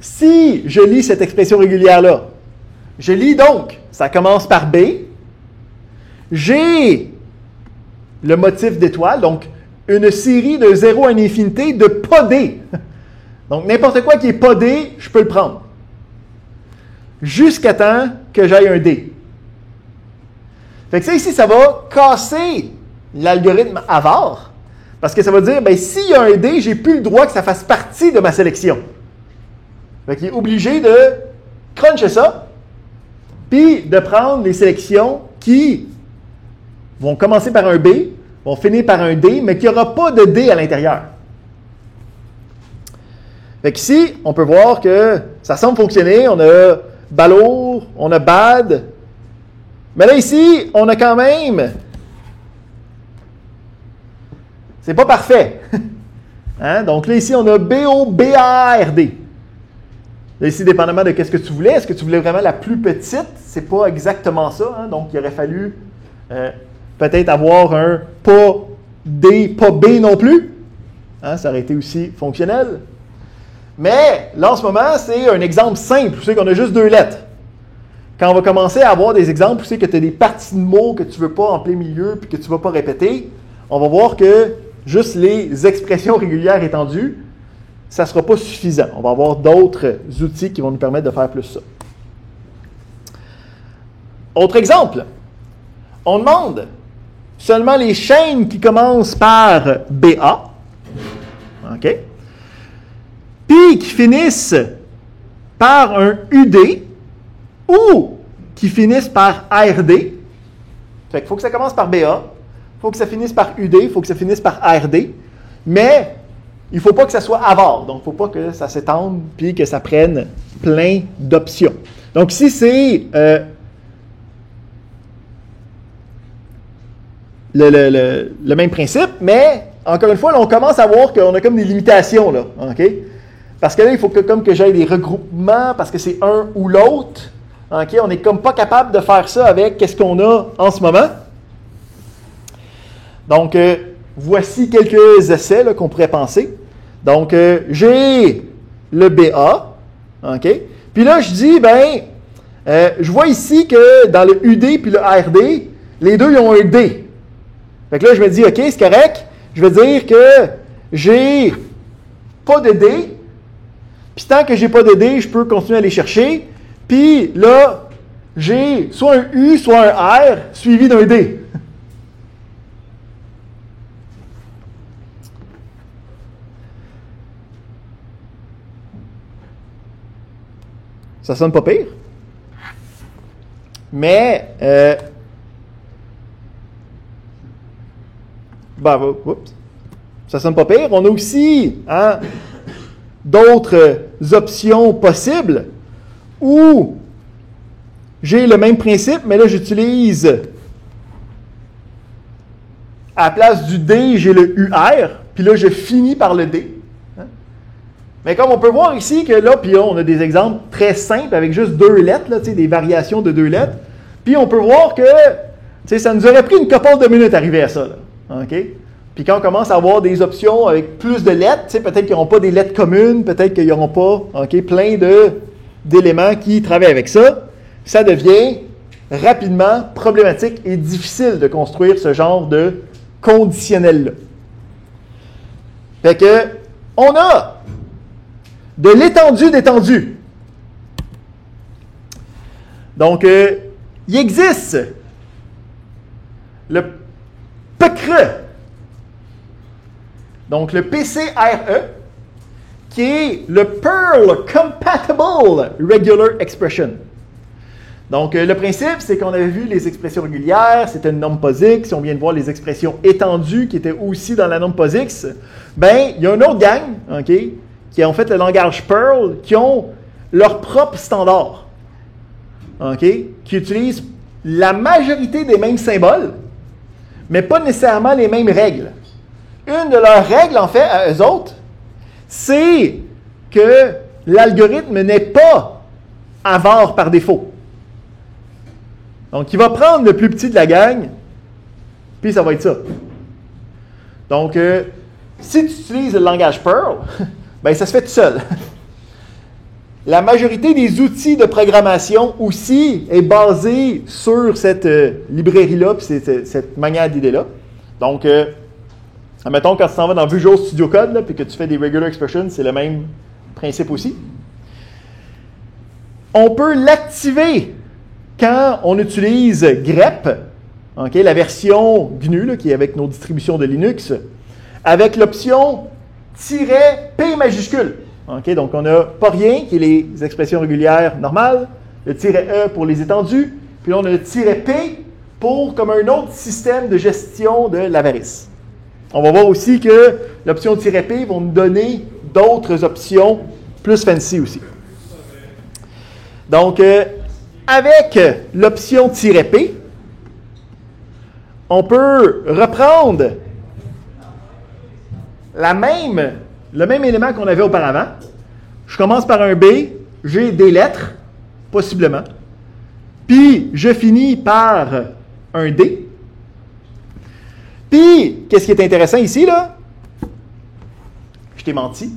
si je lis cette expression régulière-là, je lis donc, ça commence par B, j'ai le motif d'étoile, donc une série de 0 à une infinité de pas D. Donc, n'importe quoi qui n'est pas D, je peux le prendre. Jusqu'à temps que j'aille un D. Fait que ça ici, ça va casser l'algorithme avare, parce que ça va dire, bien, s'il y a un D, j'ai plus le droit que ça fasse partie de ma sélection. Fait qu'il est obligé de cruncher ça, puis de prendre les sélections qui vont commencer par un B, vont finir par un D, mais qui n'aura pas de D à l'intérieur. Fait qu'ici, on peut voir que ça semble fonctionner. On a balourd, on a bad. Mais là, ici, on a quand même... C'est pas parfait. Hein? Donc là, ici, on a B-O-B-A-R-D. Là, ici, dépendamment de ce que tu voulais, est-ce que tu voulais vraiment la plus petite? C'est pas exactement ça. Hein? Donc, il aurait fallu peut-être avoir un pas D, pas B non plus. Hein, ça aurait été aussi fonctionnel. Mais là, en ce moment, c'est un exemple simple. Vous savez qu'on a juste 2 lettres. Quand on va commencer à avoir des exemples, vous savez que tu as des parties de mots que tu ne veux pas en plein milieu puis que tu ne vas pas répéter, on va voir que juste les expressions régulières étendues, ça ne sera pas suffisant. On va avoir d'autres outils qui vont nous permettre de faire plus ça. Autre exemple. On demande seulement les chaînes qui commencent par BA, OK, puis qui finissent par un UD ou qui finissent par ARD. Fait qu'il faut que ça commence par BA, il faut que ça finisse par UD, il faut que ça finisse par ARD, mais il ne faut pas que ça soit avare, donc il ne faut pas que ça s'étende puis que ça prenne plein d'options. Donc ici, c'est le même principe, mais encore une fois, là, on commence à voir qu'on a comme des limitations, là, OK? Parce que là, il faut que j'aille des regroupements, parce que c'est un ou l'autre, OK? On n'est comme pas capable de faire ça avec qu'est-ce qu'on a en ce moment. Donc, voici quelques essais là, qu'on pourrait penser. Donc, j'ai le BA, OK? Puis là, je dis, je vois ici que dans le UD puis le ARD, les deux, ils ont un D. Fait que là, je me dis, OK, c'est correct. Je vais dire que j'ai pas de D. Puis tant que j'ai pas de D, je peux continuer à aller chercher. Puis là, j'ai soit un U, soit un R suivi d'un D. Ça sonne pas pire. Mais, oups, ça sonne pas pire. On a aussi d'autres options possibles où j'ai le même principe, mais là, j'utilise, à la place du D, j'ai le UR, puis là, je finis par le D. Mais comme on peut voir ici que là, puis là, on a des exemples très simples avec juste 2 lettres, là, des variations de 2 lettres. Puis on peut voir que ça nous aurait pris une couple de minutes d'arriver à ça. Là, OK? Puis quand on commence à avoir des options avec plus de lettres, peut-être qu'ils n'auront pas des lettres communes, peut-être qu'ils n'auront pas plein d'éléments qui travaillent avec ça, ça devient rapidement problématique et difficile de construire ce genre de conditionnel-là. Fait que, on a de l'étendue d'étendue. Donc, il existe le PCRE, donc le PCRE, qui est le Perl Compatible Regular Expression. Donc, le principe, c'est qu'on avait vu les expressions régulières, c'était une norme POSIX. Si on vient de voir les expressions étendues qui étaient aussi dans la norme POSIX, il y a une autre gang, OK, qui ont fait le langage Perl, qui ont leur propre standard, OK, qui utilisent la majorité des mêmes symboles, mais pas nécessairement les mêmes règles. Une de leurs règles, en fait, à eux autres, c'est que l'algorithme n'est pas avare par défaut. Donc, il va prendre le plus petit de la gang, puis ça va être ça. Donc, si tu utilises le langage Perl, ça se fait tout seul. La majorité des outils de programmation aussi est basée sur cette librairie-là, puis cette manière d'idée-là. Donc, admettons, quand tu t'en vas dans Visual Studio Code, puis que tu fais des regular expressions, c'est le même principe aussi. On peut l'activer quand on utilise grep, okay, la version GNU, là, qui est avec nos distributions de Linux, avec l'option "-p majuscule". Okay, donc, on n'a pas rien, qui est les expressions régulières normales, le "-e" pour les étendues, puis là, on a le "-p" pour comme un autre système de gestion de l'avarice. On va voir aussi que l'option "-p" va nous donner d'autres options plus fancy aussi. Donc, avec l'option "-p", on peut reprendre le même élément qu'on avait auparavant. Je commence par un B, j'ai des lettres, possiblement, puis je finis par un D. Puis, qu'est-ce qui est intéressant ici, là? t'ai menti.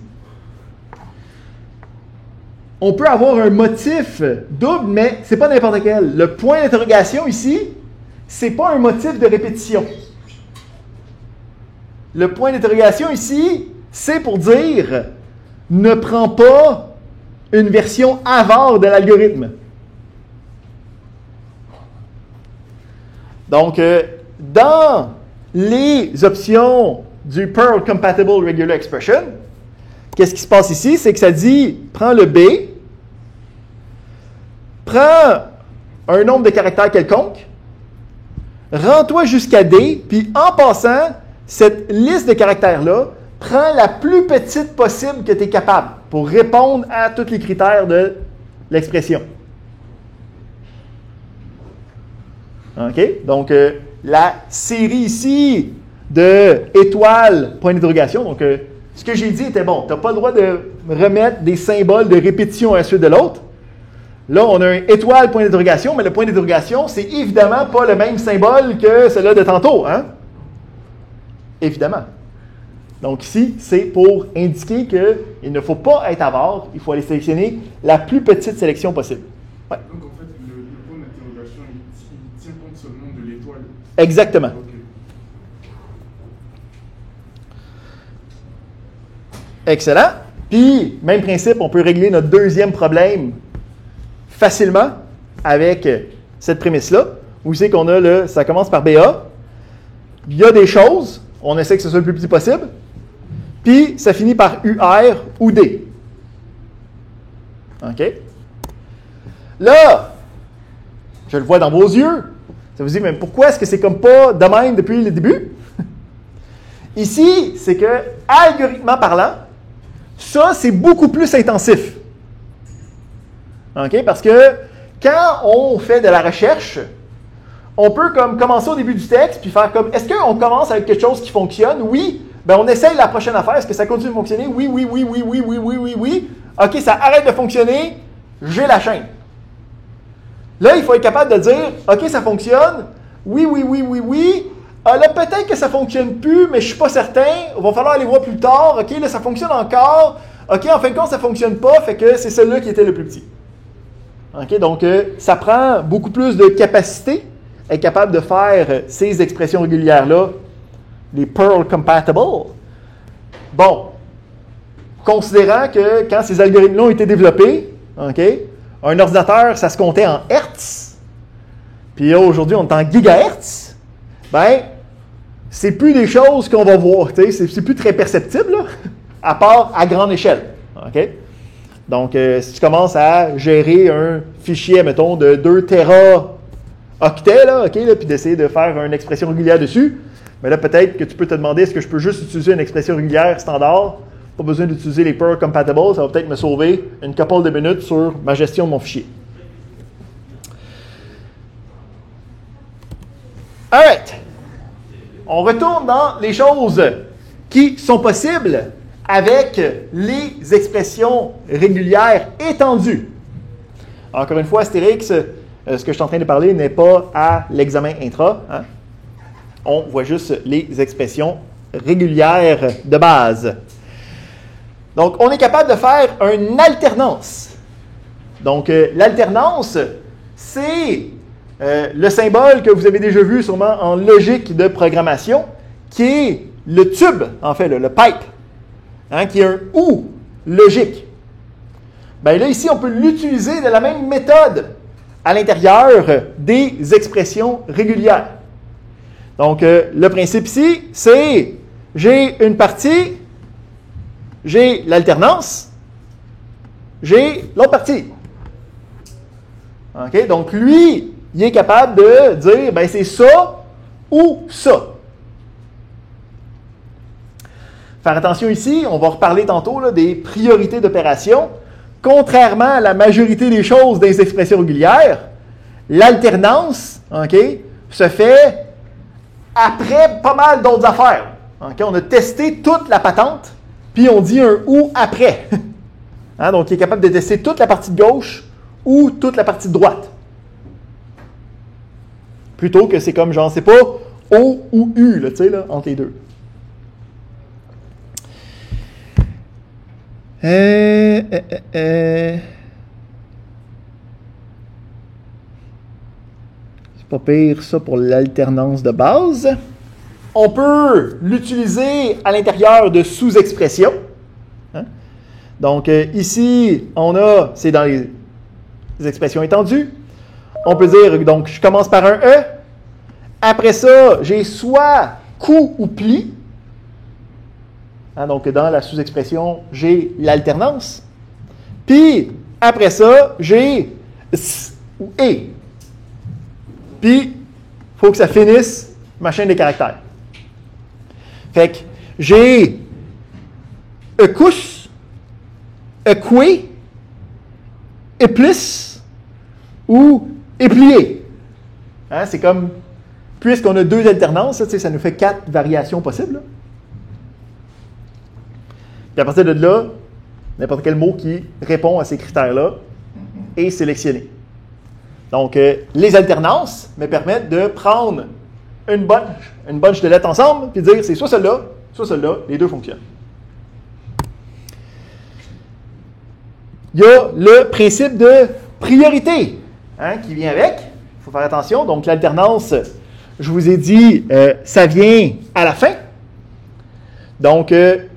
On peut avoir un motif double, mais c'est pas n'importe quel. Le point d'interrogation ici, c'est pas un motif de répétition. Le point d'interrogation ici, c'est pour dire ne prends pas une version avare de l'algorithme. Donc, dans les options du Perl Compatible Regular Expression, qu'est-ce qui se passe ici? C'est que ça dit, prends le B, prends un nombre de caractères quelconque, rends-toi jusqu'à D, puis en passant, cette liste de caractères-là, prends la plus petite possible que tu es capable pour répondre à tous les critères de l'expression. OK? Donc, la série ici de étoiles, point d'interrogation. Donc, ce que j'ai dit était bon. Tu n'as pas le droit de remettre des symboles de répétition à la suite de l'autre. Là, on a un étoile, point d'interrogation, mais le point d'interrogation, c'est évidemment pas le même symbole que celui de tantôt. Hein? Évidemment. Donc ici, c'est pour indiquer qu'il ne faut pas être avare, il faut aller sélectionner la plus petite sélection possible. Ouais. Donc en fait, le point d'interrogation, il tient compte seulement de l'étoile. Exactement. Okay. Excellent. Puis, même principe, on peut régler notre deuxième problème facilement avec cette prémisse-là, où c'est qu'on a ça commence par BA, il y a des choses, on essaie que ce soit le plus petit possible, puis ça finit par UR ou D. OK? Là, je le vois dans vos yeux. Ça vous dit, mais pourquoi est-ce que c'est comme pas de même depuis le début? Ici, c'est que, algorithmiquement parlant, ça, c'est beaucoup plus intensif. OK? Parce que quand on fait de la recherche, on peut comme commencer au début du texte puis faire comme, est-ce qu'on commence avec quelque chose qui fonctionne? Oui. Ben on essaye la prochaine affaire. Est-ce que ça continue de fonctionner? Oui, oui, oui, oui, oui, oui, oui, oui, oui. OK, ça arrête de fonctionner. J'ai la chaîne. Là, il faut être capable de dire, OK, ça fonctionne. Oui, oui, oui, oui, oui. Là, peut-être que ça ne fonctionne plus, mais je ne suis pas certain. Il va falloir aller voir plus tard. OK, là, ça fonctionne encore. OK, en fin de compte, ça ne fonctionne pas. Fait que c'est celui-là qui était le plus petit. OK, donc, ça prend beaucoup plus de capacité, être capable de faire ces expressions régulières-là, les Perl Compatible. Bon, considérant que quand ces algorithmes-là ont été développés, OK, un ordinateur, ça se comptait en Hertz, puis là, aujourd'hui, on est en gigahertz, ben, c'est plus des choses qu'on va voir, c'est plus très perceptible, là, à part à grande échelle. OK? Donc, si tu commences à gérer un fichier, mettons, de 2 téraoctets, là, OK, là, puis d'essayer de faire une expression régulière dessus, mais là, peut-être que tu peux te demander, est-ce que je peux juste utiliser une expression régulière standard? Pas besoin d'utiliser les Perl Compatible, ça va peut-être me sauver une couple de minutes sur ma gestion de mon fichier. All right. On retourne dans les choses qui sont possibles avec les expressions régulières étendues. Encore une fois, Astérix, ce que je suis en train de parler n'est pas à l'examen intra. Hein? On voit juste les expressions régulières de base. Donc, on est capable de faire une alternance. Donc, l'alternance, c'est le symbole que vous avez déjà vu sûrement en logique de programmation, qui est le tube, en fait, le pipe, hein, qui est un « ou » logique. Bien là, ici, on peut l'utiliser de la même méthode à l'intérieur des expressions régulières. Donc, le principe ici, c'est j'ai une partie, j'ai l'alternance, j'ai l'autre partie. OK? Donc, lui, il est capable de dire, ben c'est ça ou ça. Faire attention ici, on va reparler tantôt là, des priorités d'opération. Contrairement à la majorité des choses dans les expressions régulières, l'alternance, OK, se fait après pas mal d'autres affaires. Okay? On a testé toute la patente, puis on dit un « ou » après. Hein? Donc, il est capable de tester toute la partie de gauche ou toute la partie de droite. Plutôt que c'est comme, genre, c'est pas O ou U, là, tu sais, là, entre les deux. C'est pas pire ça pour l'alternance de base. On peut l'utiliser à l'intérieur de sous-expressions. Hein? Donc ici, c'est dans les expressions étendues. On peut dire, donc je commence par un E. Après ça, j'ai soit coup ou pli. Hein, donc dans la sous-expression, j'ai l'alternance. Puis après ça, j'ai S ou E. Puis, il faut que ça finisse ma chaîne des caractères. Fait que j'ai ecus, eque, eplis ou éplié. Hein, c'est comme, puisqu'on a 2 alternances, ça nous fait 4 variations possibles. Là. Puis à partir de là, n'importe quel mot qui répond à ces critères-là est sélectionné. Donc, les alternances me permettent de prendre une bunch de lettres ensemble, puis dire c'est soit celle-là, les deux fonctionnent. Il y a le principe de priorité qui vient avec. Il faut faire attention. Donc, l'alternance, je vous ai dit, ça vient à la fin. Donc,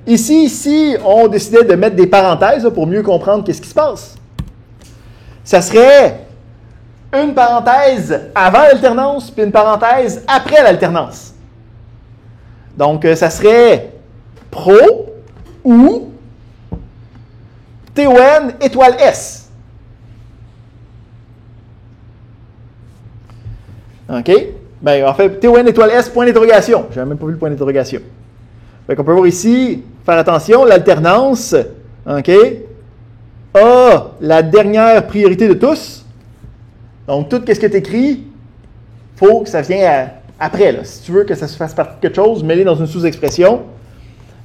ici, on décidait de mettre des parenthèses pour mieux comprendre qu'est-ce qui se passe. Ça serait une parenthèse avant l'alternance, puis une parenthèse après l'alternance. Donc, ça serait pro ou TON étoile S. OK? Bien, en fait, TON étoile S, point d'interrogation. Je n'avais même pas vu le point d'interrogation. Fait qu'on peut voir ici, faire attention, l'alternance, OK, a la dernière priorité de tous. Donc, tout ce qui est écrit, il faut que ça vienne après. Là. Si tu veux que ça se fasse partie de quelque chose, mets-les dans une sous-expression.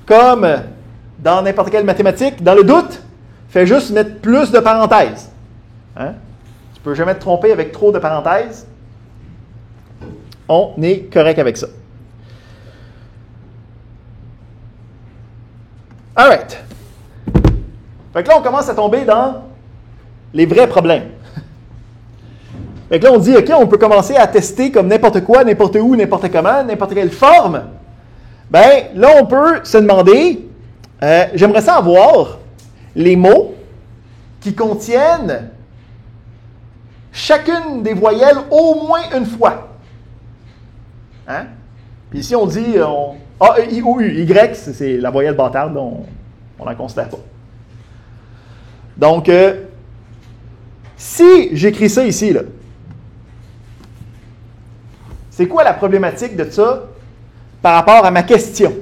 Comme dans n'importe quelle mathématique, dans le doute, fais juste mettre plus de parenthèses. Hein? Tu ne peux jamais te tromper avec trop de parenthèses. On est correct avec ça. All right. Fait que là, on commence à tomber dans les vrais problèmes. Fait que là, on dit, OK, on peut commencer à tester comme n'importe quoi, n'importe où, n'importe comment, n'importe quelle forme. Bien, là, on peut se demander, j'aimerais ça avoir les mots qui contiennent chacune des voyelles au moins une fois. Hein? Puis ici, on dit A, E, I, O, U. Y, c'est la voyelle bâtarde, on n'en considère pas. Donc, si j'écris ça ici, là, c'est quoi la problématique de ça par rapport à ma question?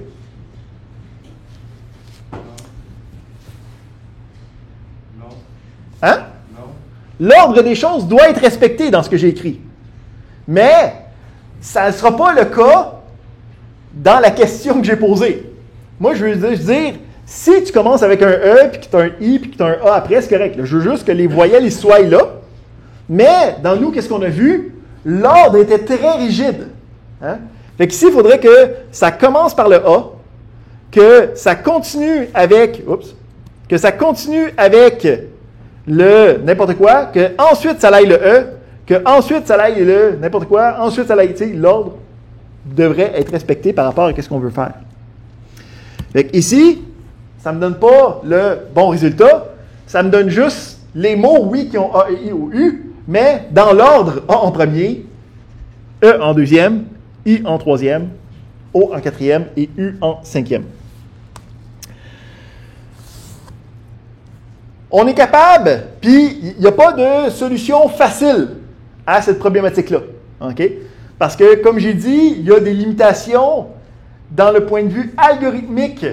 Non. Hein? Non. L'ordre des choses doit être respecté dans ce que j'ai écrit. Mais, ça ne sera pas le cas dans la question que j'ai posée. Moi, je veux dire, si tu commences avec un E, puis que tu as un I, puis que tu as un A après, c'est correct. Là. Je veux juste que les voyelles ils soient là. Mais, dans nous, qu'est-ce qu'on a vu? L'ordre était très rigide. Hein? Fait qu'ici, il faudrait que ça commence par le A, que ça continue avec le n'importe quoi, que ensuite ça aille le E, que ensuite ça aille le n'importe quoi, ensuite ça aille, tu sais, l'ordre devrait être respecté par rapport à ce qu'on veut faire. Fait qu'ici, ça ne me donne pas le bon résultat, ça me donne juste les mots, oui, qui ont A, E, I ou U, mais dans l'ordre, A en premier, E en deuxième, I en troisième, O en quatrième et U en cinquième. On est capable, puis il n'y a pas de solution facile à cette problématique-là. Okay? Parce que, comme j'ai dit, il y a des limitations dans le point de vue algorithmique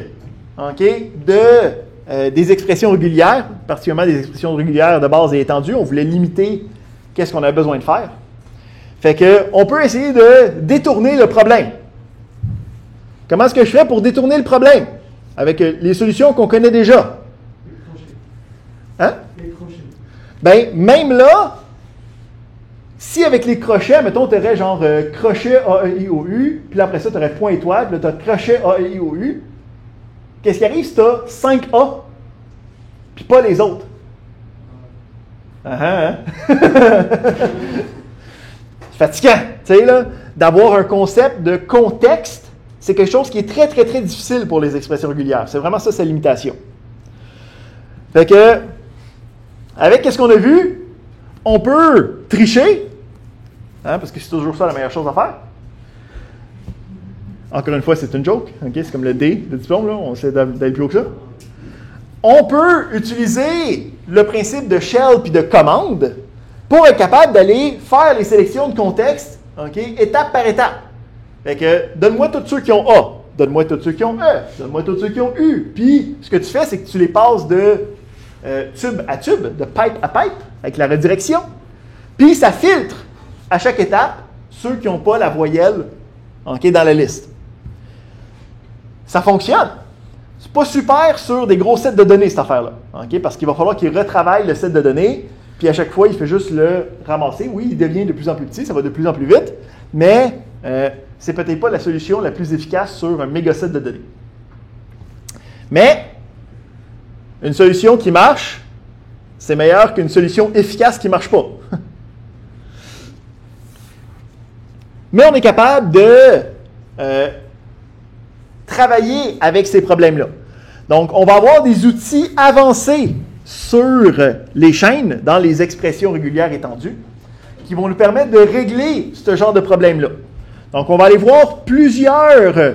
des expressions régulières, particulièrement des expressions régulières de base et étendues. On voulait limiter qu'est-ce qu'on a besoin de faire. Fait qu'on peut essayer de détourner le problème. Comment est-ce que je fais pour détourner le problème? Avec les solutions qu'on connaît déjà. Hein? Les crochets. Bien, même là, si avec les crochets, mettons, tu aurais genre crochet A, E, I, O, U, puis après ça, tu aurais point étoile, puis là, tu as crochet A, E, I, O, U. Qu'est-ce qui arrive si tu as 5 A? puis pas les autres. Hein? C'est fatigant, tu sais, là, d'avoir un concept de contexte, c'est quelque chose qui est très, très, très difficile pour les expressions régulières. C'est vraiment ça, sa limitation. Fait que, avec ce qu'on a vu, on peut tricher, hein, parce que c'est toujours ça la meilleure chose à faire. Encore une fois, c'est une joke, okay? C'est comme le D, le diplôme, là, on essaie d'aller plus haut que ça. On peut utiliser le principe de shell puis de commande pour être capable d'aller faire les sélections de contexte, okay, étape par étape. Fait que, donne-moi tous ceux qui ont A, donne-moi tous ceux qui ont E, donne-moi tous ceux qui ont U. Puis, ce que tu fais, c'est que tu les passes de tube à tube, de pipe à pipe, avec la redirection. Puis, ça filtre à chaque étape ceux qui n'ont pas la voyelle, okay, dans la liste. Ça fonctionne. C'est pas super sur des gros sets de données, cette affaire-là. Okay? Parce qu'il va falloir qu'il retravaille le set de données, puis à chaque fois, il fait juste le ramasser. Oui, il devient de plus en plus petit, ça va de plus en plus vite, mais c'est peut-être pas la solution la plus efficace sur un méga set de données. Mais, une solution qui marche, c'est meilleur qu'une solution efficace qui ne marche pas. Mais on est capable de travailler avec ces problèmes-là. Donc, on va avoir des outils avancés sur les chaînes, dans les expressions régulières étendues, qui vont nous permettre de régler ce genre de problème-là. Donc, on va aller voir plusieurs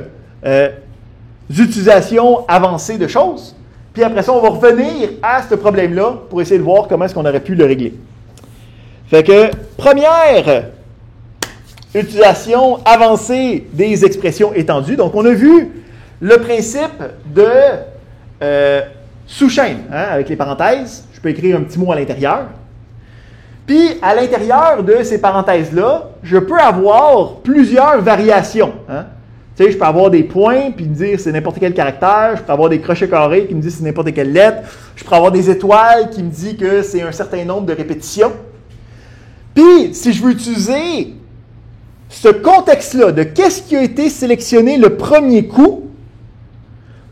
utilisations avancées de choses, puis après ça, on va revenir à ce problème-là pour essayer de voir comment est-ce qu'on aurait pu le régler. Fait que, première utilisation avancée des expressions étendues. Donc, on a vu le principe de sous-chaîne, hein, avec les parenthèses. Je peux écrire un petit mot à l'intérieur. Puis, à l'intérieur de ces parenthèses-là, je peux avoir plusieurs variations. Hein. Tu sais, je peux avoir des points, puis me dire c'est n'importe quel caractère. Je peux avoir des crochets carrés qui me disent c'est n'importe quelle lettre. Je peux avoir des étoiles qui me disent que c'est un certain nombre de répétitions. Puis, si je veux utiliser ce contexte-là de qu'est-ce qui a été sélectionné le premier coup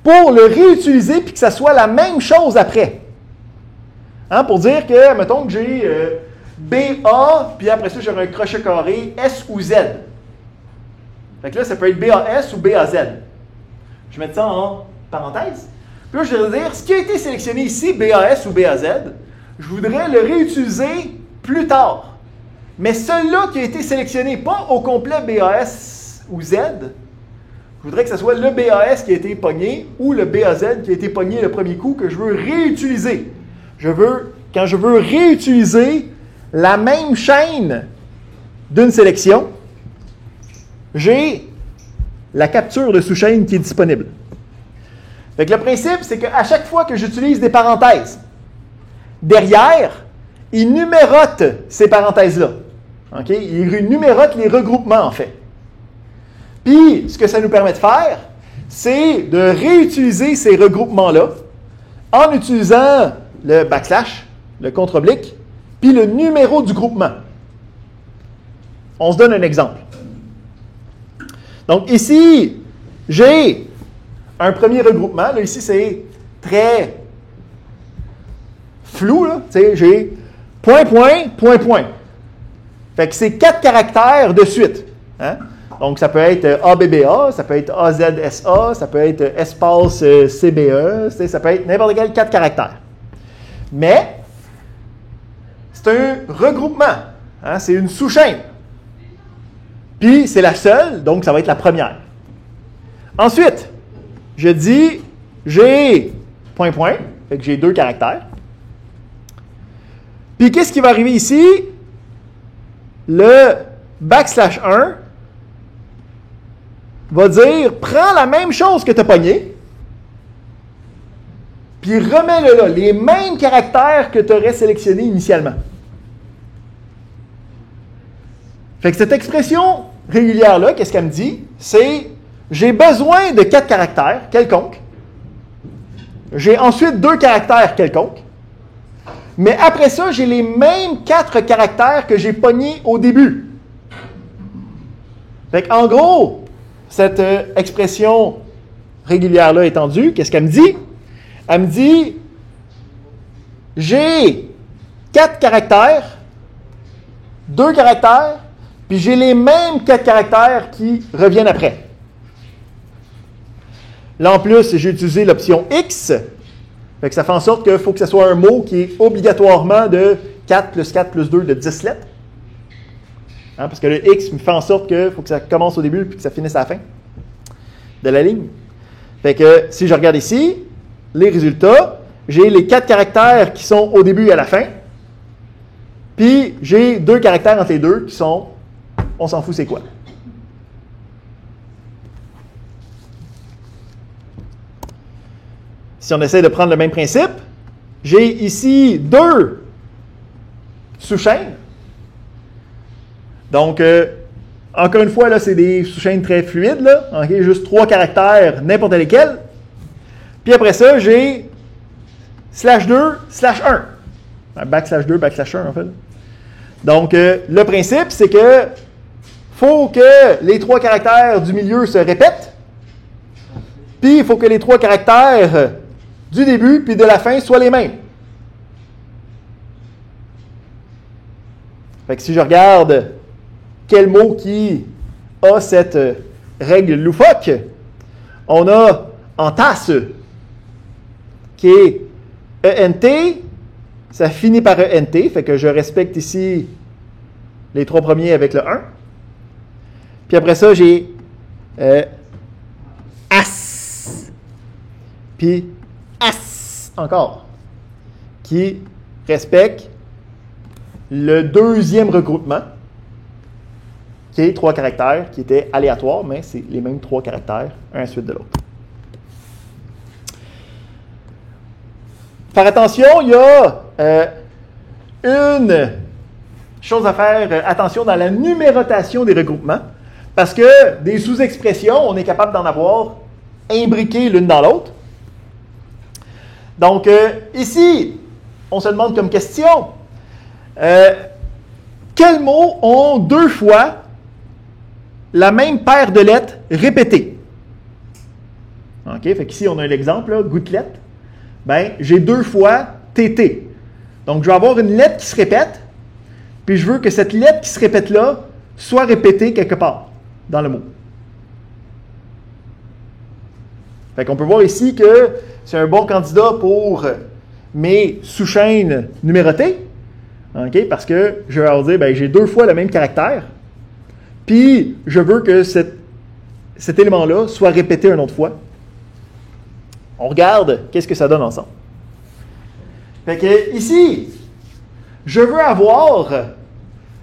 pour le réutiliser puis que ça soit la même chose après. Hein, pour dire que, mettons que j'ai BA, puis après ça, j'aurai un crochet carré S ou Z. Fait que là, ça peut être BAS ou BAZ. Je vais mettre ça en parenthèse. Puis là, je vais dire, ce qui a été sélectionné ici, BAS ou BAZ, je voudrais le réutiliser plus tard. Mais celui-là qui a été sélectionné, pas au complet BAS ou Z, je voudrais que ce soit le BAS qui a été pogné ou le BAZ qui a été pogné le premier coup que je veux réutiliser. Quand je veux réutiliser la même chaîne d'une sélection, j'ai la capture de sous-chaîne qui est disponible. Fait que le principe, c'est qu'à chaque fois que j'utilise des parenthèses, derrière, il numérote ces parenthèses-là. Okay? Il numérote les regroupements, en fait. Puis, ce que ça nous permet de faire, c'est de réutiliser ces regroupements-là en utilisant le backslash, le contre-oblique, puis le numéro du groupement. On se donne un exemple. Donc, ici, j'ai un premier regroupement. Là, ici, c'est très flou. Là. J'ai point, point, point, point. Fait que c'est 4 caractères de suite. Hein? Donc, ça peut être ABBA, ça peut être AZSA, ça peut être espace CBE, ça peut être n'importe quel 4 caractères. Mais, c'est un regroupement. Hein? C'est une sous-chaîne. Puis, c'est la seule, donc ça va être la première. Ensuite, je dis, j'ai point, point, fait que j'ai 2 caractères. Puis, qu'est-ce qui va arriver ici? Le backslash 1 va dire, prends la même chose que tu as pogné, puis remets-le là, les mêmes caractères que tu aurais sélectionnés initialement. Fait que cette expression régulière-là, qu'est-ce qu'elle me dit? C'est, j'ai besoin de 4 caractères quelconques. J'ai ensuite 2 caractères quelconques. Mais après ça, j'ai les mêmes 4 caractères que j'ai pognés au début. Fait qu'en gros, cette expression régulière-là étendue, qu'est-ce qu'elle me dit? Elle me dit, j'ai 4 caractères, 2 caractères, puis j'ai les mêmes 4 caractères qui reviennent après. Là, en plus, j'ai utilisé l'option X. Fait que ça fait en sorte qu'il faut que ce soit un mot qui est obligatoirement de 4 plus 4 plus 2 de 10 lettres. Hein, parce que le X me fait en sorte qu'il faut que ça commence au début puis que ça finisse à la fin de la ligne. Fait que si je regarde ici, les résultats, j'ai les 4 caractères qui sont au début et à la fin. Puis j'ai 2 caractères entre les deux qui sont, on s'en fout c'est quoi. Si on essaie de prendre le même principe, j'ai ici 2 sous-chaînes. Donc, encore une fois, là, c'est des sous-chaînes très fluides, là. Okay, juste 3 caractères, n'importe lesquels. Puis après ça, j'ai /2, /1. Backslash2, /1, en fait. Donc, le principe, c'est que faut que les 3 caractères du milieu se répètent. Puis, il faut que les 3 caractères du début puis de la fin soient les mêmes. Fait que si je regarde quel mot qui a cette règle loufoque, on a entasse, qui est ENT, ça finit par ENT, fait que je respecte ici les 3 premiers avec le 1. Puis après ça, j'ai as, puis as encore, qui respecte le deuxième regroupement, qui est 3 caractères, qui était aléatoire, mais c'est les mêmes 3 caractères, un à la suite de l'autre. Faire attention, il y a une chose à faire attention dans la numérotation des regroupements, parce que des sous-expressions, on est capable d'en avoir imbriquées l'une dans l'autre. Donc, ici, on se demande comme question, quels mots ont 2 fois la même paire de lettres répétées? OK, fait qu'ici, on a l'exemple, là, gouttelette. Ben, j'ai 2 fois TT. Donc, je vais avoir une lettre qui se répète, puis je veux que cette lettre qui se répète là soit répétée quelque part dans le mot. Fait qu'on peut voir ici que c'est un bon candidat pour mes sous-chaînes numérotées. OK, parce que je vais leur dire, ben, j'ai 2 fois le même caractère, puis je veux que cet élément-là soit répété une autre fois. On regarde qu'est-ce que ça donne ensemble. Fait que ici, je veux avoir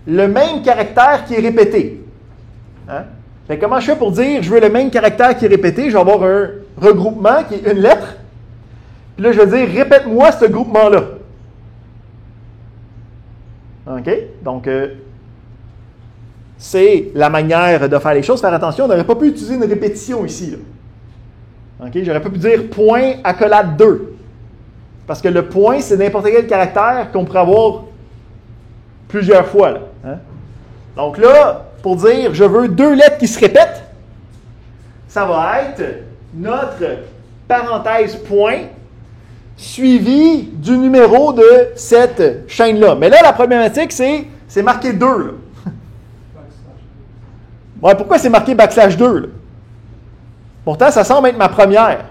le même caractère qui est répété. Hein? Fait que comment je fais pour dire je veux le même caractère qui est répété? Je vais avoir un regroupement qui est une lettre. Puis là, je vais dire répète-moi ce groupement-là. OK? Donc, c'est la manière de faire les choses. Faire attention, on n'aurait pas pu utiliser une répétition ici. Là. OK? J'aurais pas pu dire point accolade 2. Parce que le point, c'est n'importe quel caractère qu'on pourrait avoir plusieurs fois. Là, hein? Donc là, pour dire je veux 2 lettres qui se répètent, ça va être notre parenthèse point suivi du numéro de cette chaîne-là. Mais là, la problématique, c'est marqué 2. Là. Ouais, pourquoi c'est marqué /2? Là? Pourtant, ça semble être ma première.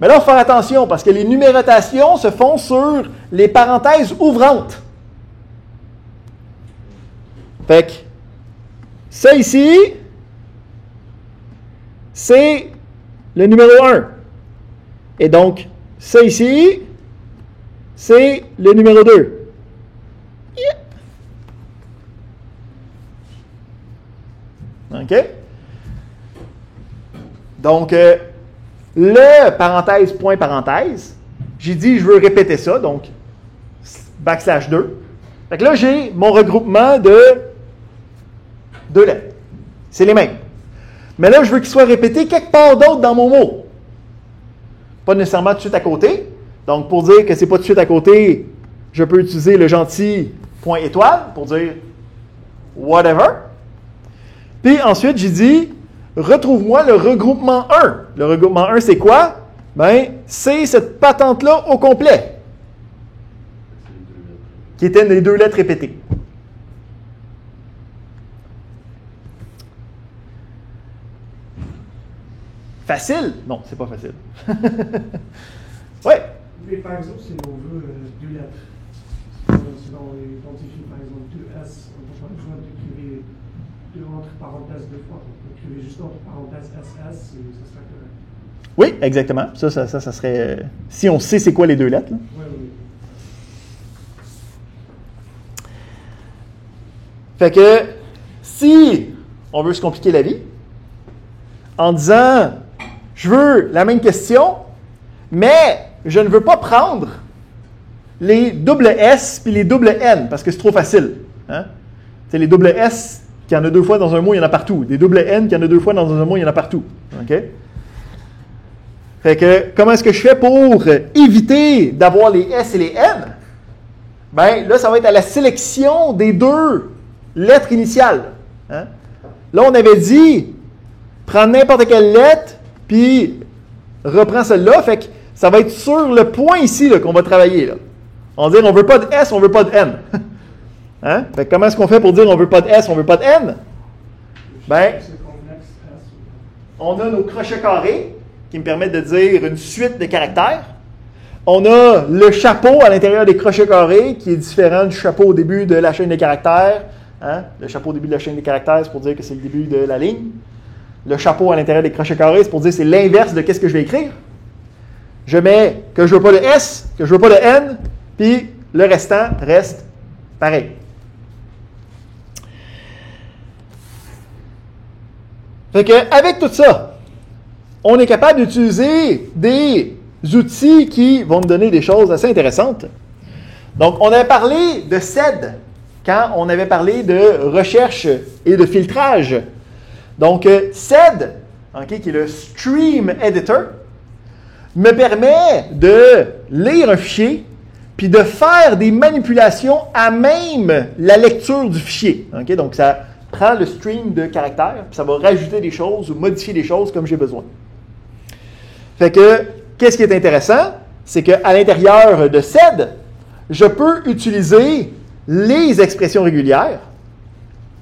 Mais là, il faut faire attention parce que les numérotations se font sur les parenthèses ouvrantes. Fait que ça ici, c'est le numéro 1. Et donc, ça ici, c'est le numéro 2. Yeah. OK? Donc, le parenthèse, point parenthèse, j'ai dit je veux répéter ça, donc /2. Fait que là, j'ai mon regroupement de 2 lettres. C'est les mêmes. Mais là, je veux qu'il soit répété quelque part d'autre dans mon mot. Pas nécessairement tout de suite à côté. Donc, pour dire que c'est pas tout de suite à côté, je peux utiliser le gentil point étoile pour dire whatever. Puis ensuite, j'ai dit retrouve-moi le regroupement 1. Le regroupement 1, c'est quoi? Ben, c'est cette patente-là au complet. qui étaient les deux lettres répétées. Facile? Non, c'est pas facile. Ouais. Mais par exemple, si on veut deux lettres, si on identifie par exemple deux S, on n'a pas besoin d'écrire deux entre parenthèses deux fois. On peut écrire juste entre parenthèses SS et ça serait correct. Oui, exactement. Ça serait... si on sait c'est quoi les deux lettres. Là. Oui, oui. Fait que, si on veut se compliquer la vie, en disant, je veux la même question, mais je ne veux pas prendre les double S puis les double N, parce que c'est trop facile. Hein? C'est les double S, qu'il y en a deux fois dans un mot, il y en a partout. Les double N, qu'il y en a deux fois dans un mot, il y en a partout. OK? Fait que, comment est-ce que je fais pour éviter d'avoir les S et les N? Ben, là, ça va être à la sélection des deux lettres initiales. Hein? Là, on avait dit, prends n'importe quelle lettre, puis reprends celle-là. Fait que ça va être sur le point ici là, qu'on va travailler. Là. On va dire, on ne veut pas de S, on ne veut pas de N. Hein? Fait que comment est-ce qu'on fait pour dire, on ne veut pas de S, on ne veut pas de N? Ben, on a nos crochets carrés, qui me permettent de dire une suite de caractères. On a le chapeau à l'intérieur des crochets carrés, qui est différent du chapeau au début de la chaîne des caractères. Hein? Le chapeau au début de la chaîne des caractères, c'est pour dire que c'est le début de la ligne. Le chapeau à l'intérieur des crochets carrés, c'est pour dire que c'est l'inverse de qu'est-ce que je vais écrire. Je mets que je ne veux pas de S, que je ne veux pas de N, puis le restant reste pareil. Fait que, avec tout ça, on est capable d'utiliser des outils qui vont nous donner des choses assez intéressantes. Donc, on avait parlé de SED quand on avait parlé de recherche et de filtrage. Donc, SED, okay, qui est le Stream Editor, me permet de lire un fichier puis de faire des manipulations à même la lecture du fichier. Okay? Donc, ça prend le stream de caractères puis ça va rajouter des choses ou modifier des choses comme j'ai besoin. Fait que, qu'est-ce qui est intéressant? C'est qu'à l'intérieur de SED, je peux utiliser les expressions régulières.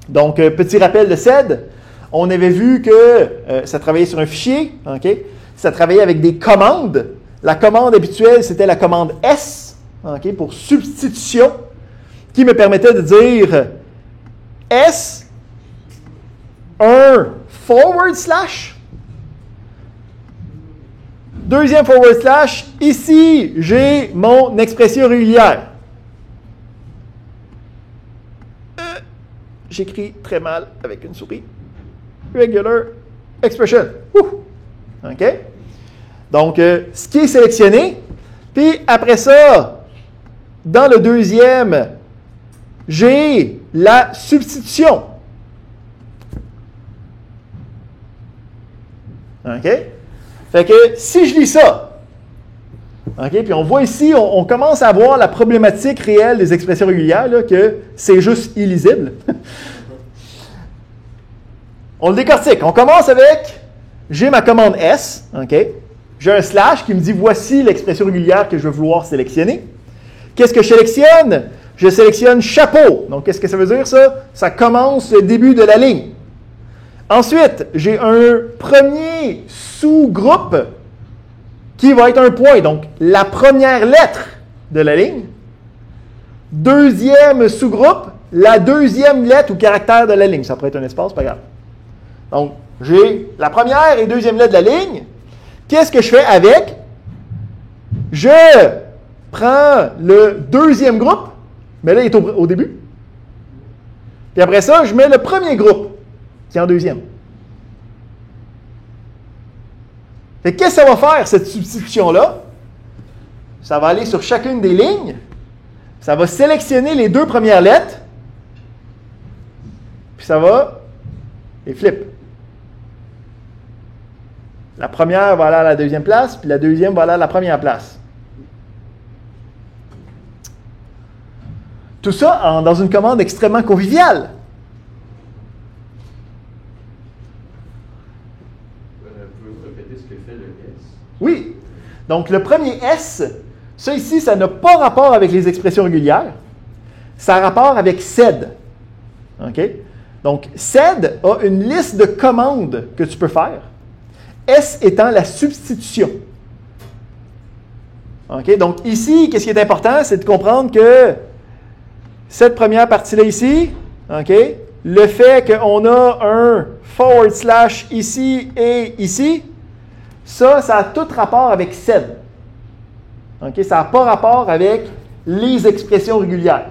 Donc, petit rappel de SED, on avait vu que ça travaillait sur un fichier, okay? Ça travaillait avec des commandes. La commande habituelle, c'était la commande S, okay, pour substitution, qui me permettait de dire S, un forward slash, deuxième forward slash, ici, j'ai mon expression régulière. J'écris très mal avec une souris. Regular expression. OK? Donc, ce qui est sélectionné, puis après ça, dans le deuxième, j'ai la substitution. OK? Fait que si je lis ça, OK, puis on voit ici, on commence à voir la problématique réelle des expressions régulières, là, que c'est juste illisible. On le décortique. On commence avec, j'ai ma commande S, OK? J'ai un slash qui me dit, voici l'expression régulière que je vais vouloir sélectionner. Qu'est-ce que je sélectionne? Je sélectionne chapeau. Donc, qu'est-ce que ça veut dire, ça? Ça commence le début de la ligne. Ensuite, j'ai un premier sous-groupe qui va être un point. Donc, la première lettre de la ligne. Deuxième sous-groupe, la deuxième lettre ou caractère de la ligne. Ça pourrait être un espace, pas grave. Donc, j'ai la première et deuxième lettre de la ligne. Qu'est-ce que je fais avec? Je prends le deuxième groupe, mais là, il est au début. Puis après ça, je mets le premier groupe, qui est en deuxième. Et qu'est-ce que ça va faire, cette substitution-là? Ça va aller sur chacune des lignes. Ça va sélectionner les deux premières lettres. Puis ça va les flip. La première va aller à la deuxième place, puis la deuxième va aller à la première place. Tout ça dans une commande extrêmement conviviale. Pouvez-vous répéter ce que fait le S? Oui. Donc, le premier S, ça ici, ça n'a pas rapport avec les expressions régulières. ça a rapport avec SED. OK? Donc, SED a une liste de commandes que tu peux faire. S étant la substitution. OK? Donc, ici, qu'est-ce qui est important? C'est de comprendre que cette première partie-là ici, OK? Le fait qu'on a un / ici et ici, ça a tout rapport avec SED. OK? Ça n'a pas rapport avec les expressions régulières.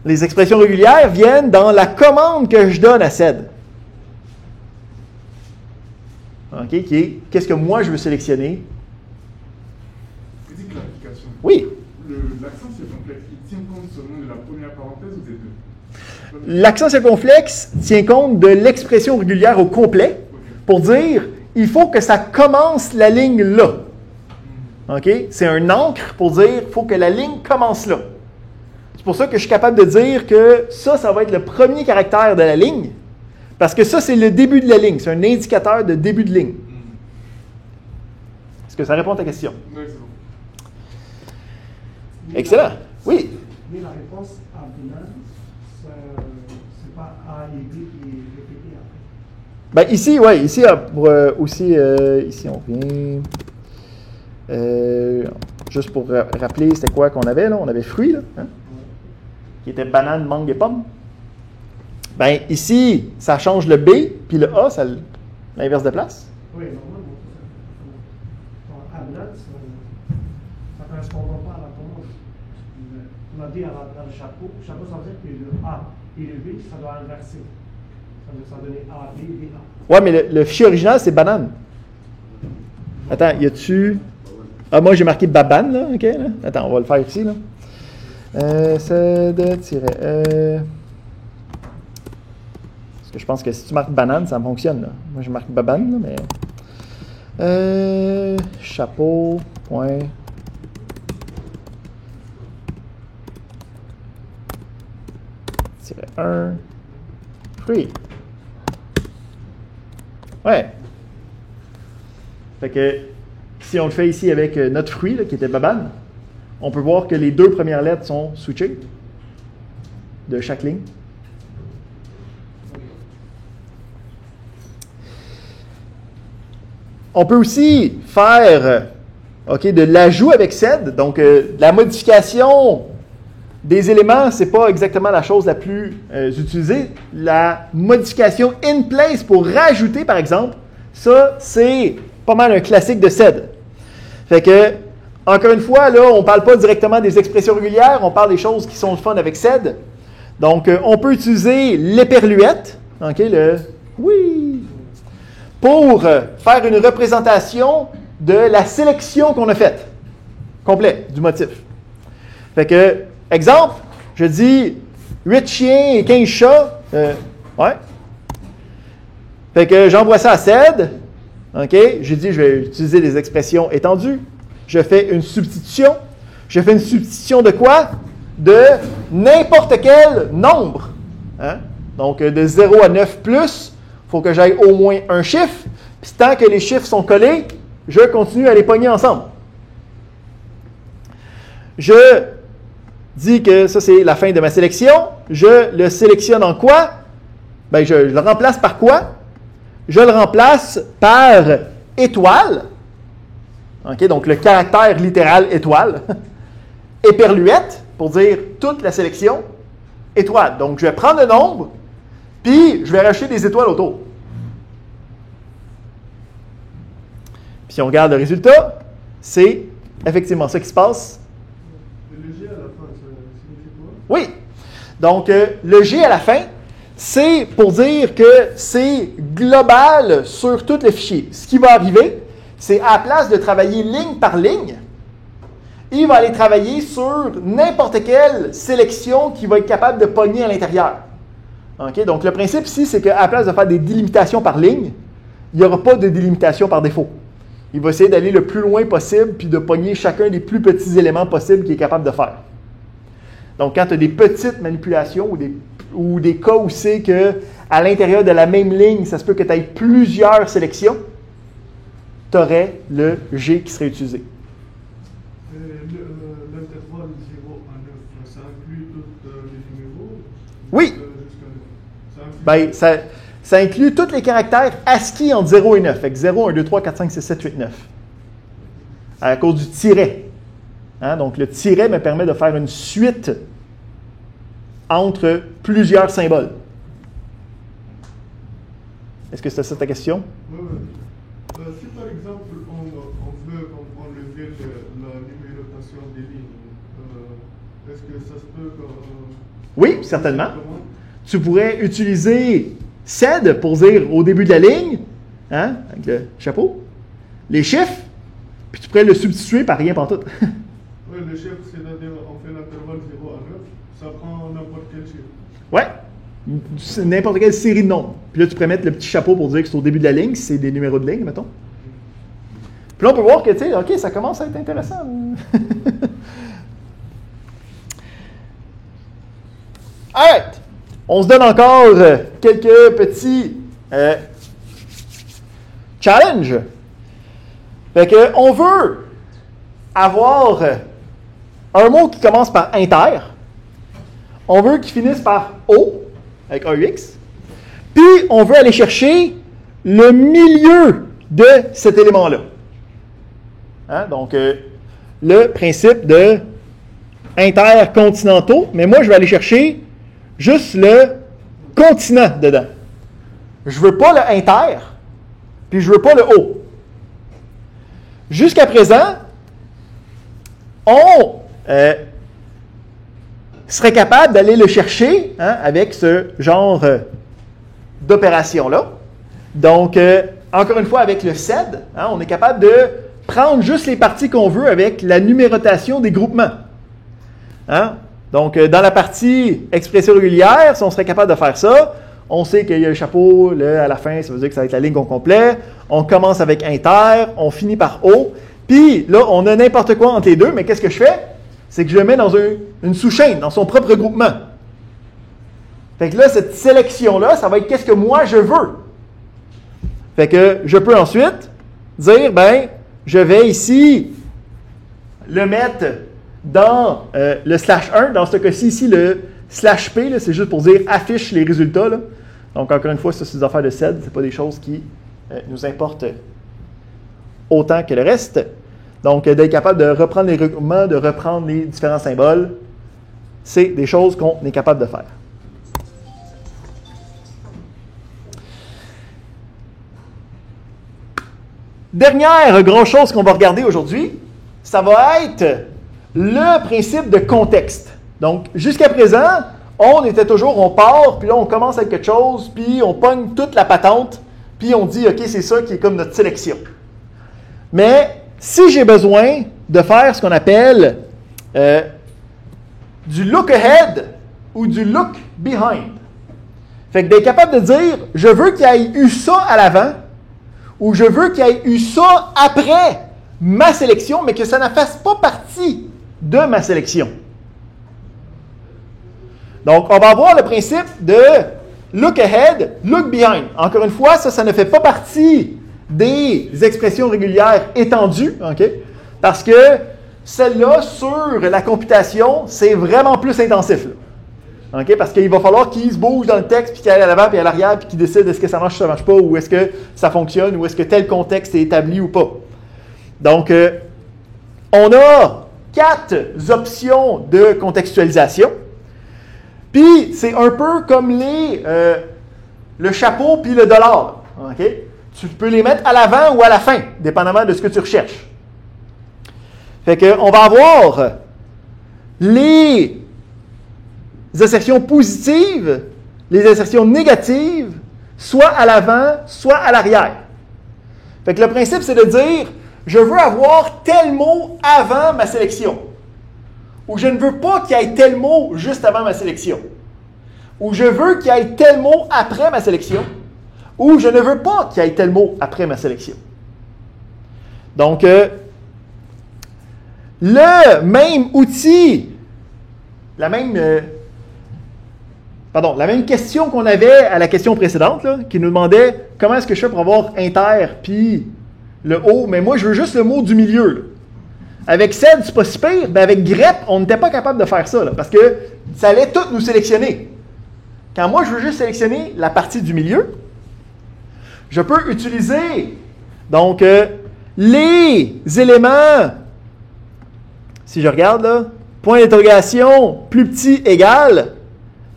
Les expressions régulières viennent dans la commande que je donne à SED. OK? Qui est, qu'est-ce que moi je veux sélectionner? Petite clarification. Oui. L'accent circonflexe, il tient compte seulement de la première parenthèse ou des deux? L'accent circonflexe tient compte de l'expression régulière au complet pour dire il faut que ça commence la ligne là. OK? C'est un encre pour dire il faut que la ligne commence là. C'est pour ça que je suis capable de dire que ça va être le premier caractère de la ligne. Parce que ça, c'est le début de la ligne. C'est un indicateur de début de ligne. Est-ce que ça répond à ta question? Oui, c'est bon. Excellent. Oui. Mais la réponse à Boolean, c'est pas A et B qui est répété après. Ben ici, oui, ici, pour, aussi, ici, on vient. Juste pour rappeler, c'était quoi qu'on avait, là? On avait fruits, là, hein? Qui était banane, mangue et pomme. Ben ici, ça change le B, puis le A, ça l'inverse de place. Oui, normalement, à Boolean, ça ne correspond pas à la commande. On a dit dans le chapeau, ça veut dire que le A et le B, ça doit inverser. Ça doit donner A, B, B, A. Ouais, mais le fichier original, c'est banane. Attends, y a-tu. Ah, moi, j'ai marqué babane, là, OK? Là. Attends, on va le faire ici, là. C'est parce que je pense que si tu marques banane, ça fonctionne, là. Moi, je marque babane, là, mais. Chapeau, point. Tiret 1. Fruit. Ouais. Fait que si on le fait ici avec notre fruit, là, qui était babane, on peut voir que les deux premières lettres sont switchées de chaque ligne. On peut aussi faire de l'ajout avec SED, donc la modification des éléments, ce n'est pas exactement la chose la plus utilisée. La modification in place pour rajouter, par exemple, ça, c'est pas mal un classique de SED. Fait que, encore une fois, là, on ne parle pas directement des expressions régulières, on parle des choses qui sont le fun avec SED. Donc, on peut utiliser l'éperluette, pour faire une représentation de la sélection qu'on a faite, complet, du motif. Fait que, exemple, je dis 8 chiens et 15 chats. Ouais. Fait que j'envoie ça à SED. OK? J'ai dit, je vais utiliser des expressions étendues. Je fais une substitution. Je fais une substitution de quoi? De n'importe quel nombre. Hein? Donc, de 0 à 9 plus, il faut que j'aille au moins un chiffre. Puis tant que les chiffres sont collés, je continue à les pogner ensemble. Je dis que ça, c'est la fin de ma sélection. Je le sélectionne en quoi? Ben, je le remplace par quoi? Je le remplace par étoile. OK, donc le caractère littéral étoile. Éperluette, pour dire toute la sélection. Étoile. Donc, je vais prendre le nombre, puis je vais rajouter des étoiles autour. Puis si on regarde le résultat, c'est effectivement ça qui se passe. Le G à la fin, ça signifie quoi? Oui. Donc, le G à la fin, c'est pour dire que c'est global sur tout le fichier. Ce qui va arriver, c'est à la place de travailler ligne par ligne, il va aller travailler sur n'importe quelle sélection qu'il va être capable de pogner à l'intérieur. Okay? Donc, le principe ici, c'est qu'à la place de faire des délimitations par ligne, il n'y aura pas de délimitation par défaut. Il va essayer d'aller le plus loin possible puis de pogner chacun des plus petits éléments possibles qu'il est capable de faire. Donc, quand tu as des petites manipulations ou des cas où c'est qu'à l'intérieur de la même ligne, ça se peut que tu aies plusieurs sélections, tu aurais le G qui serait utilisé. L'intervalle 0 à 9, ça ça inclut tous les numéros? Oui. Jusqu'à 9. Ça inclut... Ça inclut tous les caractères ASCII entre 0 et 9. Fait que 0, 1, 2, 3, 4, 5, 6, 7, 8, 9. À cause du tiret. Hein? Donc, le tiret me permet de faire une suite entre plusieurs symboles. Est-ce que c'est ça ta question? Oui, oui. Si par exemple, on veut enlever la numérotation des lignes, est-ce que ça se peut? Oui, certainement. Tu pourrais utiliser SED pour dire au début de la ligne, hein, avec le chapeau, les chiffres, puis tu pourrais le substituer par rien pantoute. Oui, le chiffre, c'est-à-dire on fait l'intervalle 0 à 9, ça prend n'importe quel chiffre. Ouais, c'est n'importe quelle série de nombres. Puis là, tu pourrais mettre le petit chapeau pour dire que c'est au début de la ligne, si c'est des numéros de ligne, mettons. Puis là, on peut voir que, tu sais, OK, ça commence à être intéressant. Alright! On se donne encore quelques petits challenges. Fait que on veut avoir un mot qui commence par inter. On veut qu'il finisse par O, avec AUX. Puis, on veut aller chercher le milieu de cet élément-là. Hein? Donc, le principe de intercontinentaux. Mais moi, je vais aller chercher juste le continent dedans. Je ne veux pas le inter, puis je ne veux pas le O. Jusqu'à présent, on serait capable d'aller le chercher avec ce genre d'opération-là. Donc, encore une fois, avec le SED, on est capable de prendre juste les parties qu'on veut avec la numérotation des groupements. Donc, dans la partie expression régulière, si on serait capable de faire ça, on sait qu'il y a le chapeau, à la fin, ça veut dire que ça va être la ligne au complet. On commence avec inter, on finit par O. Puis là, on a n'importe quoi entre les deux, mais qu'est-ce que je fais? C'est que je le mets dans une sous-chaîne, dans son propre groupement. Fait que là, cette sélection-là, ça va être qu'est-ce que moi je veux. Fait que je peux ensuite dire, je vais ici le mettre dans le /1. Dans ce cas-ci, ici, le /P, là, c'est juste pour dire affiche les résultats. Là. Donc, encore une fois, ça, c'est des affaires de SED. Ce n'est pas des choses qui nous importent autant que le reste. Donc, d'être capable de reprendre les regroupements, de reprendre les différents symboles, c'est des choses qu'on est capable de faire. Dernière grosse chose qu'on va regarder aujourd'hui, ça va être le principe de contexte. Donc, jusqu'à présent, on part, puis là, on commence avec quelque chose, puis on pogne toute la patente, puis on dit, OK, c'est ça qui est comme notre sélection. Mais, si j'ai besoin de faire ce qu'on appelle du look ahead ou du look behind, fait que d'être capable de dire, je veux qu'il y ait eu ça à l'avant, ou je veux qu'il y ait eu ça après ma sélection, mais que ça ne fasse pas partie de ma sélection. Donc, on va avoir le principe de look ahead, look behind. Encore une fois, ça ne fait pas partie des expressions régulières étendues, OK? Parce que celle-là, sur la computation, c'est vraiment plus intensif. Là. OK? Parce qu'il va falloir qu'il se bouge dans le texte, puis qu'il aille à l'avant, puis à l'arrière, puis qu'il décide est-ce que ça marche ou ça ne marche pas, ou est-ce que ça fonctionne, ou est-ce que tel contexte est établi ou pas. Donc, on a 4 options de contextualisation. Puis, c'est un peu comme le chapeau puis le dollar. OK? Tu peux les mettre à l'avant ou à la fin, dépendamment de ce que tu recherches. Fait qu'on va avoir les assertions positives, les assertions négatives, soit à l'avant, soit à l'arrière. Fait que le principe, c'est de dire, je veux avoir tel mot avant ma sélection. Ou je ne veux pas qu'il y ait tel mot juste avant ma sélection. Ou je veux qu'il y ait tel mot après ma sélection. Ou je ne veux pas qu'il y ait tel mot après ma sélection. Donc, le même outil, la même question qu'on avait à la question précédente, là, qui nous demandait comment est-ce que je fais pour avoir inter puis le O, mais moi je veux juste le mot du milieu. Là. Avec SED, c'est pas si pire, mais avec grep, on n'était pas capable de faire ça, là, parce que ça allait tout nous sélectionner. Quand moi, je veux juste sélectionner la partie du milieu, je peux utiliser, donc, les éléments, si je regarde là, point d'interrogation plus petit égal,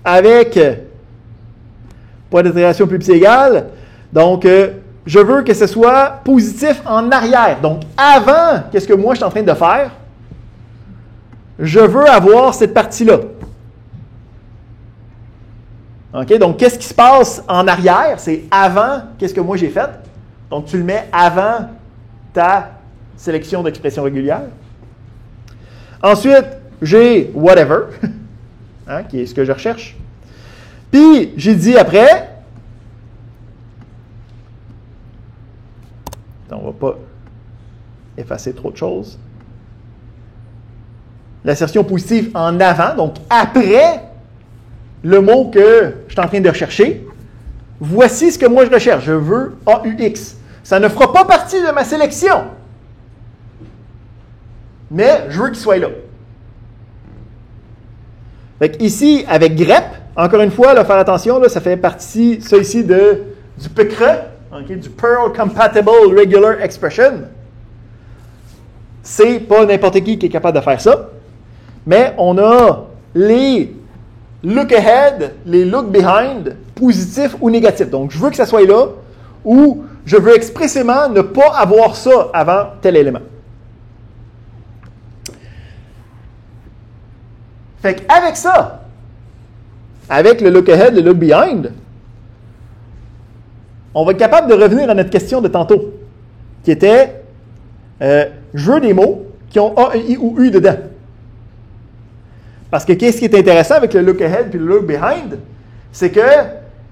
avec point d'interrogation plus petit égal, donc, je veux que ce soit positif en arrière. Donc, avant, qu'est-ce que moi je suis en train de faire? Je veux avoir cette partie-là. OK? Donc, qu'est-ce qui se passe en arrière? C'est avant, qu'est-ce que moi j'ai fait? Donc, tu le mets avant ta sélection d'expression régulière. Ensuite, j'ai whatever, hein, qui est ce que je recherche. Puis, j'ai dit après, on ne va pas effacer trop de choses. L'assertion positive en avant, donc après le mot que je suis en train de rechercher. Voici ce que moi je recherche. Je veux AUX. Ça ne fera pas partie de ma sélection. Mais je veux qu'il soit là. Fait ici, avec grep, encore une fois, là, faire attention, là, ça fait partie, ça ici, du PCRE. Okay, du Perl Compatible Regular Expression. C'est pas n'importe qui est capable de faire ça. Mais on a les look ahead, les look behind, positifs ou négatifs. Donc, je veux que ça soit là, ou je veux expressément ne pas avoir ça avant tel élément. Fait qu'avec ça, avec le look ahead, le look behind, on va être capable de revenir à notre question de tantôt, qui était je veux des mots qui ont A, I ou U dedans. Parce que qu'est-ce qui est intéressant avec le look ahead puis le look behind, c'est que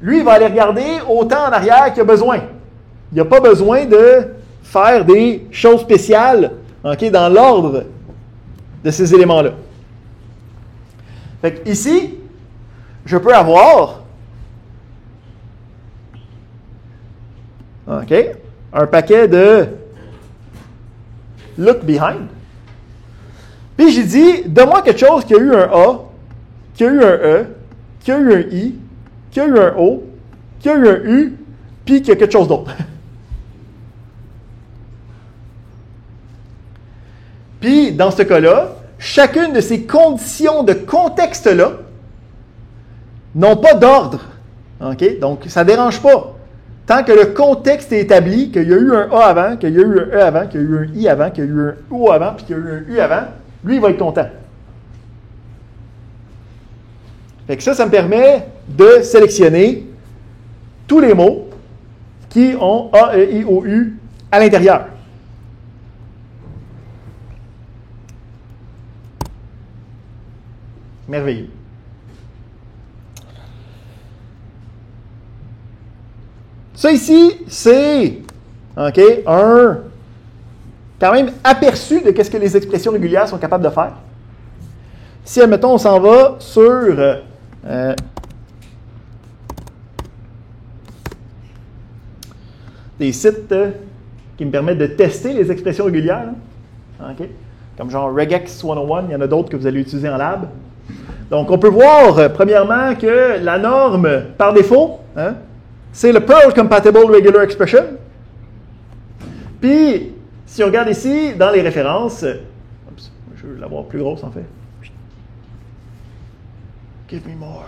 lui, il va aller regarder autant en arrière qu'il a besoin. Il n'a pas besoin de faire des choses spéciales, okay, dans l'ordre de ces éléments-là. Fait que ici, je peux avoir un paquet de look behind. Puis j'ai dit, donne-moi quelque chose qui a eu un A, qui a eu un E, qui a eu un I, qui a eu un O, qui a eu un U, puis qui a quelque chose d'autre. Puis, dans ce cas-là, chacune de ces conditions de contexte-là n'ont pas d'ordre. Okay? Donc, ça ne dérange pas. Tant que le contexte est établi, qu'il y a eu un A avant, qu'il y a eu un E avant, qu'il y a eu un I avant, qu'il y a eu un O avant, puis qu'il y a eu un U avant, lui, il va être content. Fait que ça me permet de sélectionner tous les mots qui ont A, E, I, O, U à l'intérieur. Merveilleux. Ça ici, c'est un quand même aperçu de ce que les expressions régulières sont capables de faire. Si, admettons, on s'en va sur des sites qui me permettent de tester les expressions régulières, comme genre Regex 101, il y en a d'autres que vous allez utiliser en lab. Donc, on peut voir, premièrement, que la norme, par défaut, c'est le Perl Compatible Regular Expression. Puis, si on regarde ici, dans les références, je veux l'avoir plus grosse en fait. Give me more.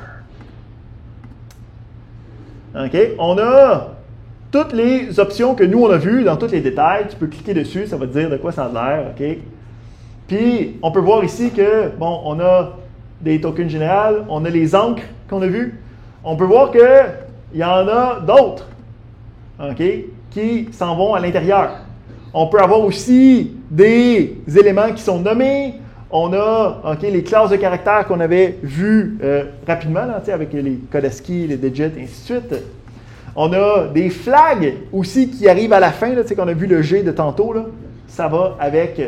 On a toutes les options que nous on a vues dans tous les détails. Tu peux cliquer dessus, ça va te dire de quoi ça a l'air. Puis, on peut voir ici que, bon, on a des tokens générales, on a les encres qu'on a vues. On peut voir qu'il y en a d'autres qui s'en vont à l'intérieur. On peut avoir aussi des éléments qui sont nommés. On a les classes de caractères qu'on avait vues rapidement, là, avec les codes ASCII, les digits, et ainsi de suite. On a des flags aussi qui arrivent à la fin, là, qu'on a vu le G de tantôt. Là. Ça va avec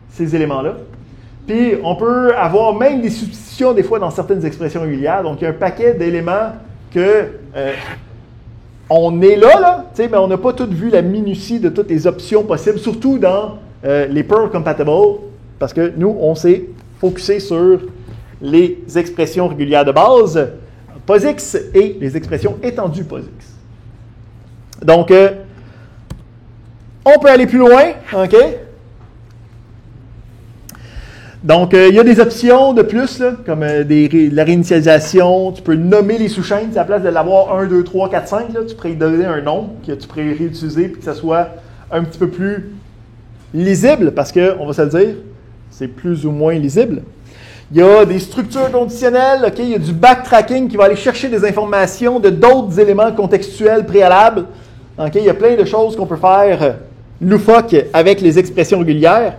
ces éléments-là. Puis, on peut avoir même des substitutions des fois dans certaines expressions régulières. Donc, il y a un paquet d'éléments que on est là, mais on n'a pas tout vu la minutie de toutes les options possibles, surtout dans les Perl Compatible parce que nous, on s'est focusé sur les expressions régulières de base, POSIX, et les expressions étendues POSIX. Donc, on peut aller plus loin, OK? Donc, il y a des options de plus, là, comme la réinitialisation. Tu peux nommer les sous-chaînes. À la place de l'avoir 1, 2, 3, 4, 5, là, tu pourrais donner un nom que tu pourrais réutiliser puis que ça soit un petit peu plus lisible, parce qu'on va se le dire, c'est plus ou moins lisible. Il y a des structures conditionnelles, OK? Il y a du backtracking qui va aller chercher des informations de d'autres éléments contextuels préalables. OK? Il y a plein de choses qu'on peut faire loufoques avec les expressions régulières.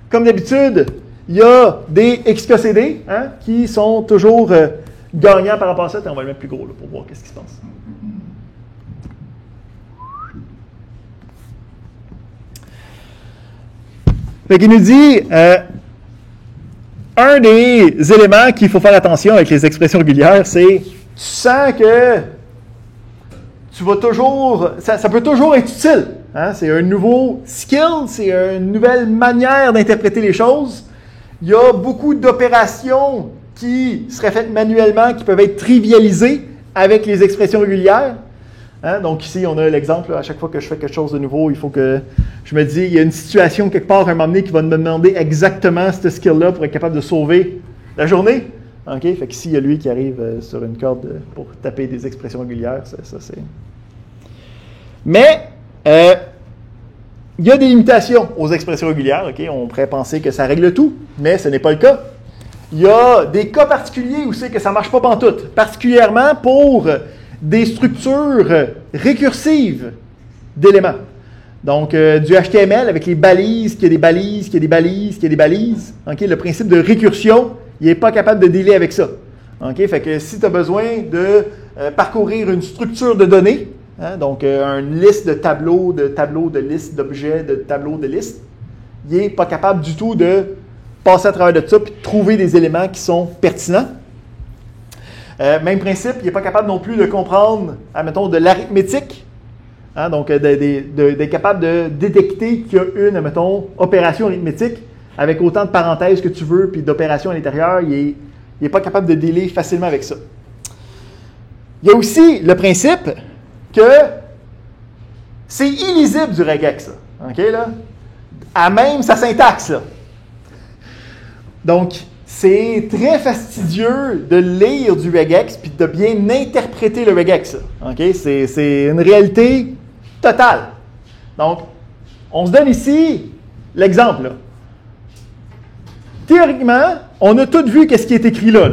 Comme d'habitude, il y a des XKCD qui sont toujours gagnants par rapport à ça. On va le mettre plus gros là, pour voir qu'est-ce qui se passe. Fait qu'il nous dit, un des éléments qu'il faut faire attention avec les expressions régulières, c'est tu sens que tu vas toujours, ça peut toujours être utile. C'est un nouveau skill, c'est une nouvelle manière d'interpréter les choses. Il y a beaucoup d'opérations qui seraient faites manuellement, qui peuvent être trivialisées avec les expressions régulières. Donc ici, on a l'exemple, à chaque fois que je fais quelque chose de nouveau, il faut que je me dise, il y a une situation quelque part à un moment donné qui va me demander exactement ce skill-là pour être capable de sauver la journée. OK? Fait qu'ici, il y a lui qui arrive sur une corde pour taper des expressions régulières. Ça c'est... Mais, il y a des limitations aux expressions régulières. OK? On pourrait penser que ça règle tout, mais ce n'est pas le cas. Il y a des cas particuliers où c'est que ça ne marche pas pantoute, particulièrement pour des structures récursives d'éléments. Donc, du HTML avec les balises, qu'il y a des balises, qu'il y a des balises, qu'il y a des balises. Okay? Le principe de récursion, il n'est pas capable de dealer avec ça. Okay? Fait que si tu as besoin de parcourir une structure de données, donc une liste de tableaux, de listes, d'objets, de tableaux, de listes, il n'est pas capable du tout de passer à travers de ça et de trouver des éléments qui sont pertinents. Même principe, il n'est pas capable non plus de comprendre, admettons, de l'arithmétique. Donc, d'être capable de détecter qu'il y a une, admettons, opération arithmétique avec autant de parenthèses que tu veux, puis d'opérations à l'intérieur, il n'est pas capable de dealer facilement avec ça. Il y a aussi le principe que c'est illisible du regex, là. OK, là? À même sa syntaxe, là. Donc, c'est très fastidieux de lire du regex puis de bien interpréter le regex. Okay? C'est une réalité totale. Donc, on se donne ici l'exemple. Là. Théoriquement, on a tout vu qu'est-ce qui est écrit là.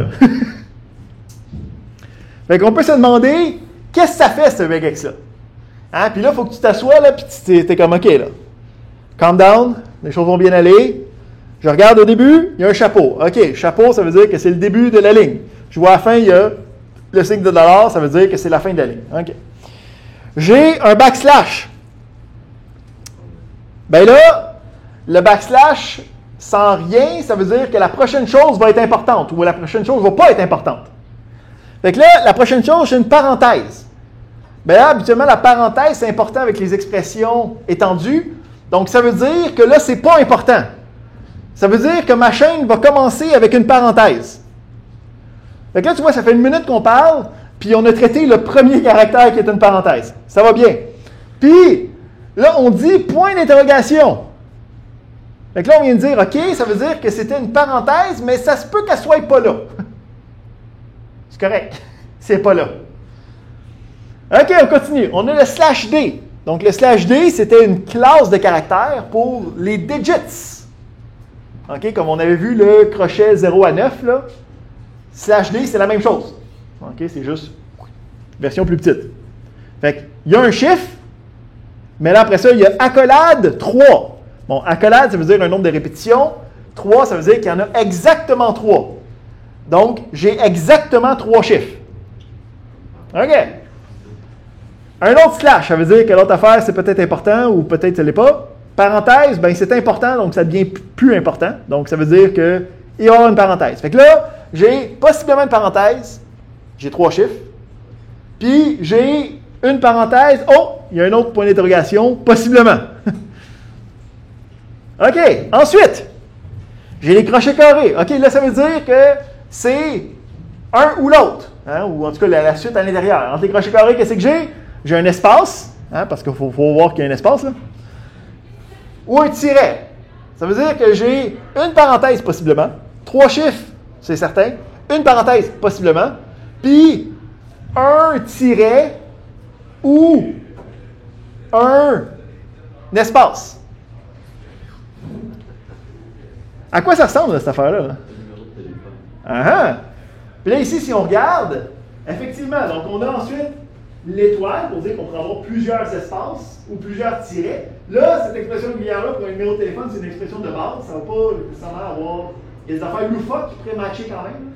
Fait qu'on peut se demander, qu'est-ce que ça fait, ce regex-là? Puis là, il faut que tu t'assoies, là, puis tu es comme, OK, là. Calm down, les choses vont bien aller. Je regarde au début, il y a un chapeau. OK, chapeau, ça veut dire que c'est le début de la ligne. Je vois à la fin, il y a le signe de $, ça veut dire que c'est la fin de la ligne. OK. J'ai un backslash. Ben là, le backslash, sans rien, ça veut dire que la prochaine chose va être importante ou la prochaine chose ne va pas être importante. Fait que là, la prochaine chose, c'est une parenthèse. Ben là, habituellement, la parenthèse, c'est important avec les expressions étendues. Donc, ça veut dire que là, c'est pas important. Ça veut dire que ma chaîne va commencer avec une parenthèse. Fait que là, tu vois, ça fait 1 minute qu'on parle, puis on a traité le premier caractère qui est une parenthèse. Ça va bien. Puis, là, on dit point d'interrogation. Fait que là, on vient de dire, OK, ça veut dire que c'était une parenthèse, mais ça se peut qu'elle ne soit pas là. C'est correct. C'est pas là. OK, on continue. On a le /d. Donc, le /d, c'était une classe de caractères pour les digits. OK, comme on avait vu le crochet 0 à 9, là, /d, c'est la même chose. OK, c'est juste version plus petite. Fait qu'il y a un chiffre, mais là, après ça, il y a accolade 3. Bon, accolade, ça veut dire un nombre de répétitions. 3, ça veut dire qu'il y en a exactement 3. Donc, j'ai exactement 3 chiffres. OK. Un autre slash, ça veut dire que l'autre affaire, c'est peut-être important ou peut-être ce n'est pas. Parenthèse, ben c'est important, donc ça devient plus important. Donc, ça veut dire qu'il va y avoir une parenthèse. Fait que là, j'ai possiblement une parenthèse. J'ai 3 chiffres. Puis, j'ai une parenthèse. Oh, il y a un autre point d'interrogation, possiblement. OK. Ensuite, J'ai les crochets carrés. OK, là, ça veut dire que c'est un ou l'autre. Hein, ou en tout cas, la suite à l'intérieur. Entre les crochets carrés, qu'est-ce que j'ai? J'ai un espace, hein, parce qu'il faut voir qu'il y a un espace, là. Ou un tiret. Ça veut dire que j'ai une parenthèse, possiblement. 3 chiffres, c'est certain. Une parenthèse, possiblement. Puis, un tiret ou un espace. À quoi ça ressemble, cette affaire-là? Là? Puis là, ici, si on regarde, effectivement, donc on a ensuite l'étoile, pour dire qu'on pourrait avoir plusieurs espaces ou plusieurs tirets. Là, cette expression régulière-là, pour un numéro de téléphone, c'est une expression de base. Ça ne va pas nécessairement avoir... Il y a des affaires loufoques qui pourraient matcher quand même.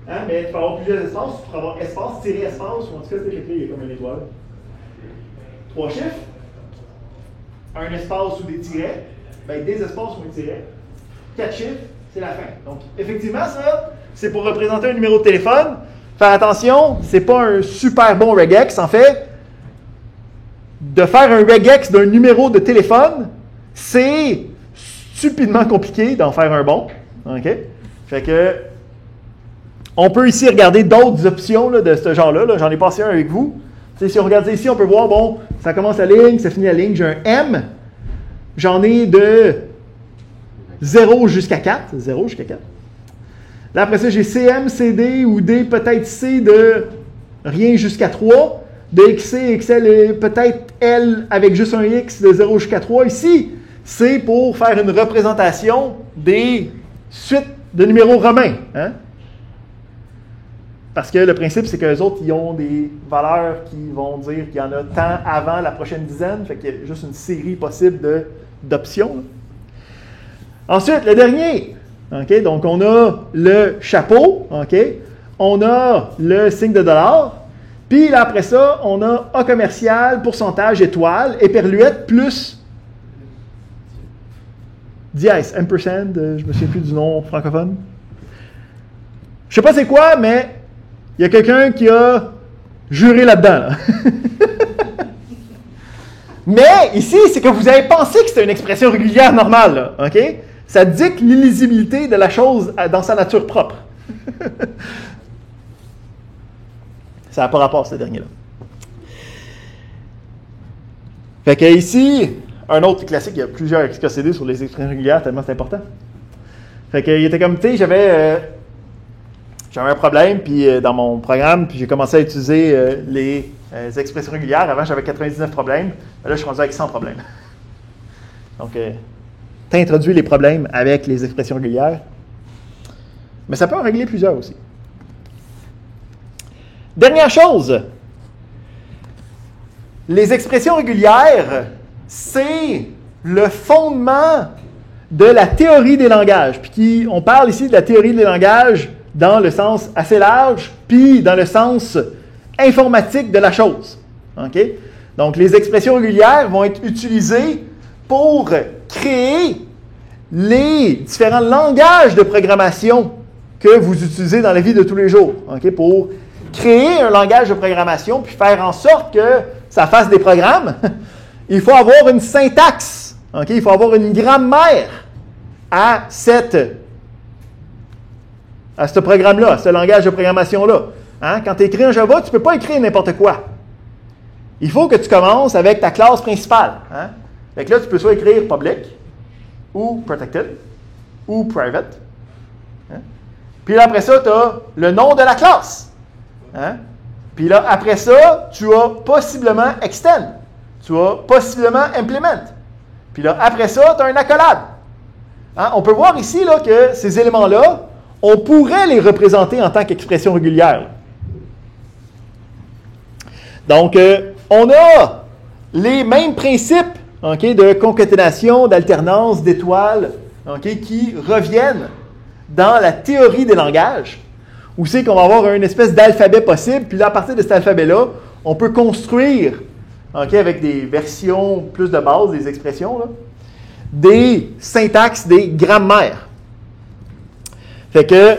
Hein? Mais tu peux avoir plusieurs espaces, tu pourrais avoir espace, tiret, espace, ou en tout cas, c'est écrit, il y a comme une étoile. 3 chiffres, un espace ou des tirets, ben, des espaces ou un tiret. 4 chiffres, c'est la fin. Donc, effectivement, ça, c'est pour représenter un numéro de téléphone. Faire attention, c'est pas un super bon regex. En fait, de faire un regex d'un numéro de téléphone, c'est stupidement compliqué d'en faire un bon. OK? Fait que, on peut ici regarder d'autres options là, de ce genre-là. Là. J'en ai passé un avec vous. T'sais, si on regarde ici, on peut voir, bon, ça commence la ligne, ça finit la ligne. J'ai un M. J'en ai de 0 jusqu'à 4. 0 jusqu'à 4. Là, après ça, j'ai CM, CD ou D, peut-être C de rien jusqu'à 3. De XC, XL et peut-être L avec juste un X de 0 jusqu'à 3. Ici, c'est pour faire une représentation des suites de numéros romains. Hein? Parce que le principe, c'est qu'eux autres, ils ont des valeurs qui vont dire qu'il y en a tant avant la prochaine dizaine. Fait qu'il y a juste une série possible d'options. Ensuite, le dernier. Okay, donc, on a le chapeau. Okay, on a le signe de $. Puis, là, après ça, on a A commercial, pourcentage, étoile, éperluette, plus dièse, ampersand, je me souviens plus du nom francophone. Je sais pas c'est quoi, mais il y a quelqu'un qui a juré là-dedans. Là. Mais ici, c'est que vous avez pensé que c'était une expression régulière normale. Là, OK? Ça dicte l'illisibilité de la chose dans sa nature propre. Ça n'a pas rapport, ce dernier-là. Fait que ici, un autre classique, il y a plusieurs XKCD sur les expressions régulières, tellement c'est important. Fait que il était comme, tu sais, j'avais un problème puis dans mon programme, puis j'ai commencé à utiliser les expressions régulières. Avant, j'avais 99 problèmes. Là, je suis rendu avec 100 problèmes. Donc, tu introduis les problèmes avec les expressions régulières. Mais ça peut en régler plusieurs aussi. Dernière chose. Les expressions régulières, c'est le fondement de la théorie des langages. Puis on parle ici de la théorie des langages dans le sens assez large, puis dans le sens informatique de la chose. Okay? Donc, les expressions régulières vont être utilisées pour créer les différents langages de programmation que vous utilisez dans la vie de tous les jours. Okay? Pour créer un langage de programmation, puis faire en sorte que ça fasse des programmes, il faut avoir une syntaxe. Okay? Il faut avoir une grammaire à ce programme-là, à ce langage de programmation-là. Hein? Quand tu écris un Java, tu ne peux pas écrire n'importe quoi. Il faut que tu commences avec ta classe principale. Hein? Fait que là, tu peux soit écrire public, ou protected, ou private. Hein? Puis là, après ça, tu as le nom de la classe. Hein? Puis là, après ça, tu as possiblement extend. Tu as possiblement implement. Puis là, après ça, tu as un accolade. Hein? On peut voir ici là, que ces éléments-là, on pourrait les représenter en tant qu'expression régulière. Donc, on a les mêmes principes okay, de concaténation, d'alternance, d'étoiles okay, qui reviennent dans la théorie des langages, où c'est qu'on va avoir une espèce d'alphabet possible, puis là, à partir de cet alphabet-là, on peut construire, okay, avec des versions plus de base, des expressions, là, des syntaxes, des grammaires. Fait que,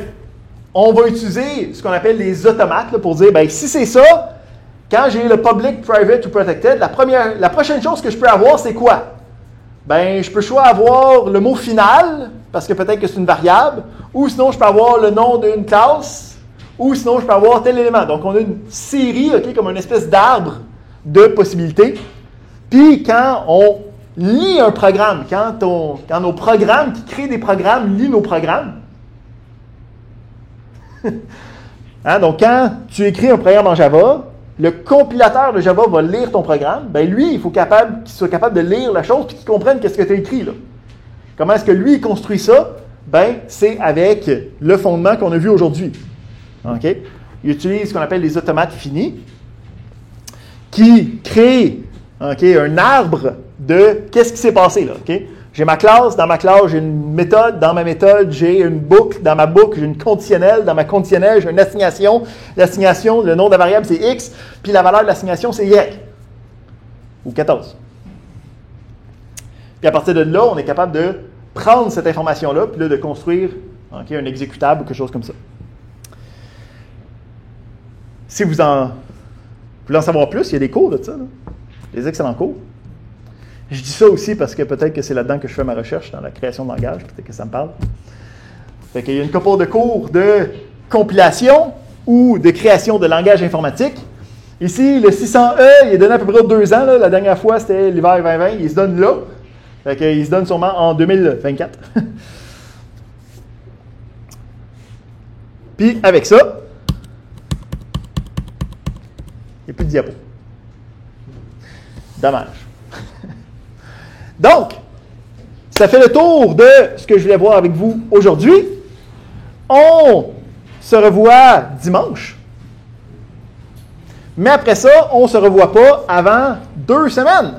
on va utiliser ce qu'on appelle les automates là, pour dire, ben si c'est ça, quand j'ai le public, private ou protected, la prochaine chose que je peux avoir, c'est quoi? ben, je peux soit avoir le mot final, parce que peut-être que c'est une variable, ou sinon je peux avoir le nom d'une classe, ou sinon je peux avoir tel élément. Donc on a une série, ok, comme une espèce d'arbre de possibilités. Puis quand on lit un programme, quand nos programmes qui créent des programmes lisent nos programmes, hein, donc quand tu écris un programme en Java, le compilateur de Java va lire ton programme, ben lui, il faut qu'il soit capable de lire la chose et qu'il comprenne qu'est-ce que tu as écrit là. Comment est-ce que lui, il construit ça? Ben, c'est avec le fondement qu'on a vu aujourd'hui. OK? Il utilise ce qu'on appelle les automates finis qui créent, OK, un arbre de qu'est-ce qui s'est passé là. OK? J'ai ma classe, dans ma classe, j'ai une méthode, dans ma méthode, j'ai une boucle, dans ma boucle, j'ai une conditionnelle, dans ma conditionnelle, j'ai une assignation. L'assignation, le nom de la variable, c'est X, puis la valeur de l'assignation, c'est Y. Ou 14. Puis à partir de là, on est capable de prendre cette information-là, puis là, de construire un exécutable ou quelque chose comme ça. Si vous voulez en savoir plus, il y a des cours de ça, là. Des excellents cours. Je dis ça aussi parce que peut-être que c'est là-dedans que je fais ma recherche dans la création de langage, peut-être que ça me parle. Fait qu'il y a une couple de cours de compilation ou de création de langage informatique. Ici, le 600E, il est donné à peu près 2 ans. Là. La dernière fois, c'était l'hiver 2020. Il se donne là. Fait qu'il se donne sûrement en 2024. Puis, avec ça, il n'y a plus de diapo. Dommage. Donc, ça fait le tour de ce que je voulais voir avec vous aujourd'hui. On se revoit dimanche. Mais après ça, on ne se revoit pas avant 2 semaines.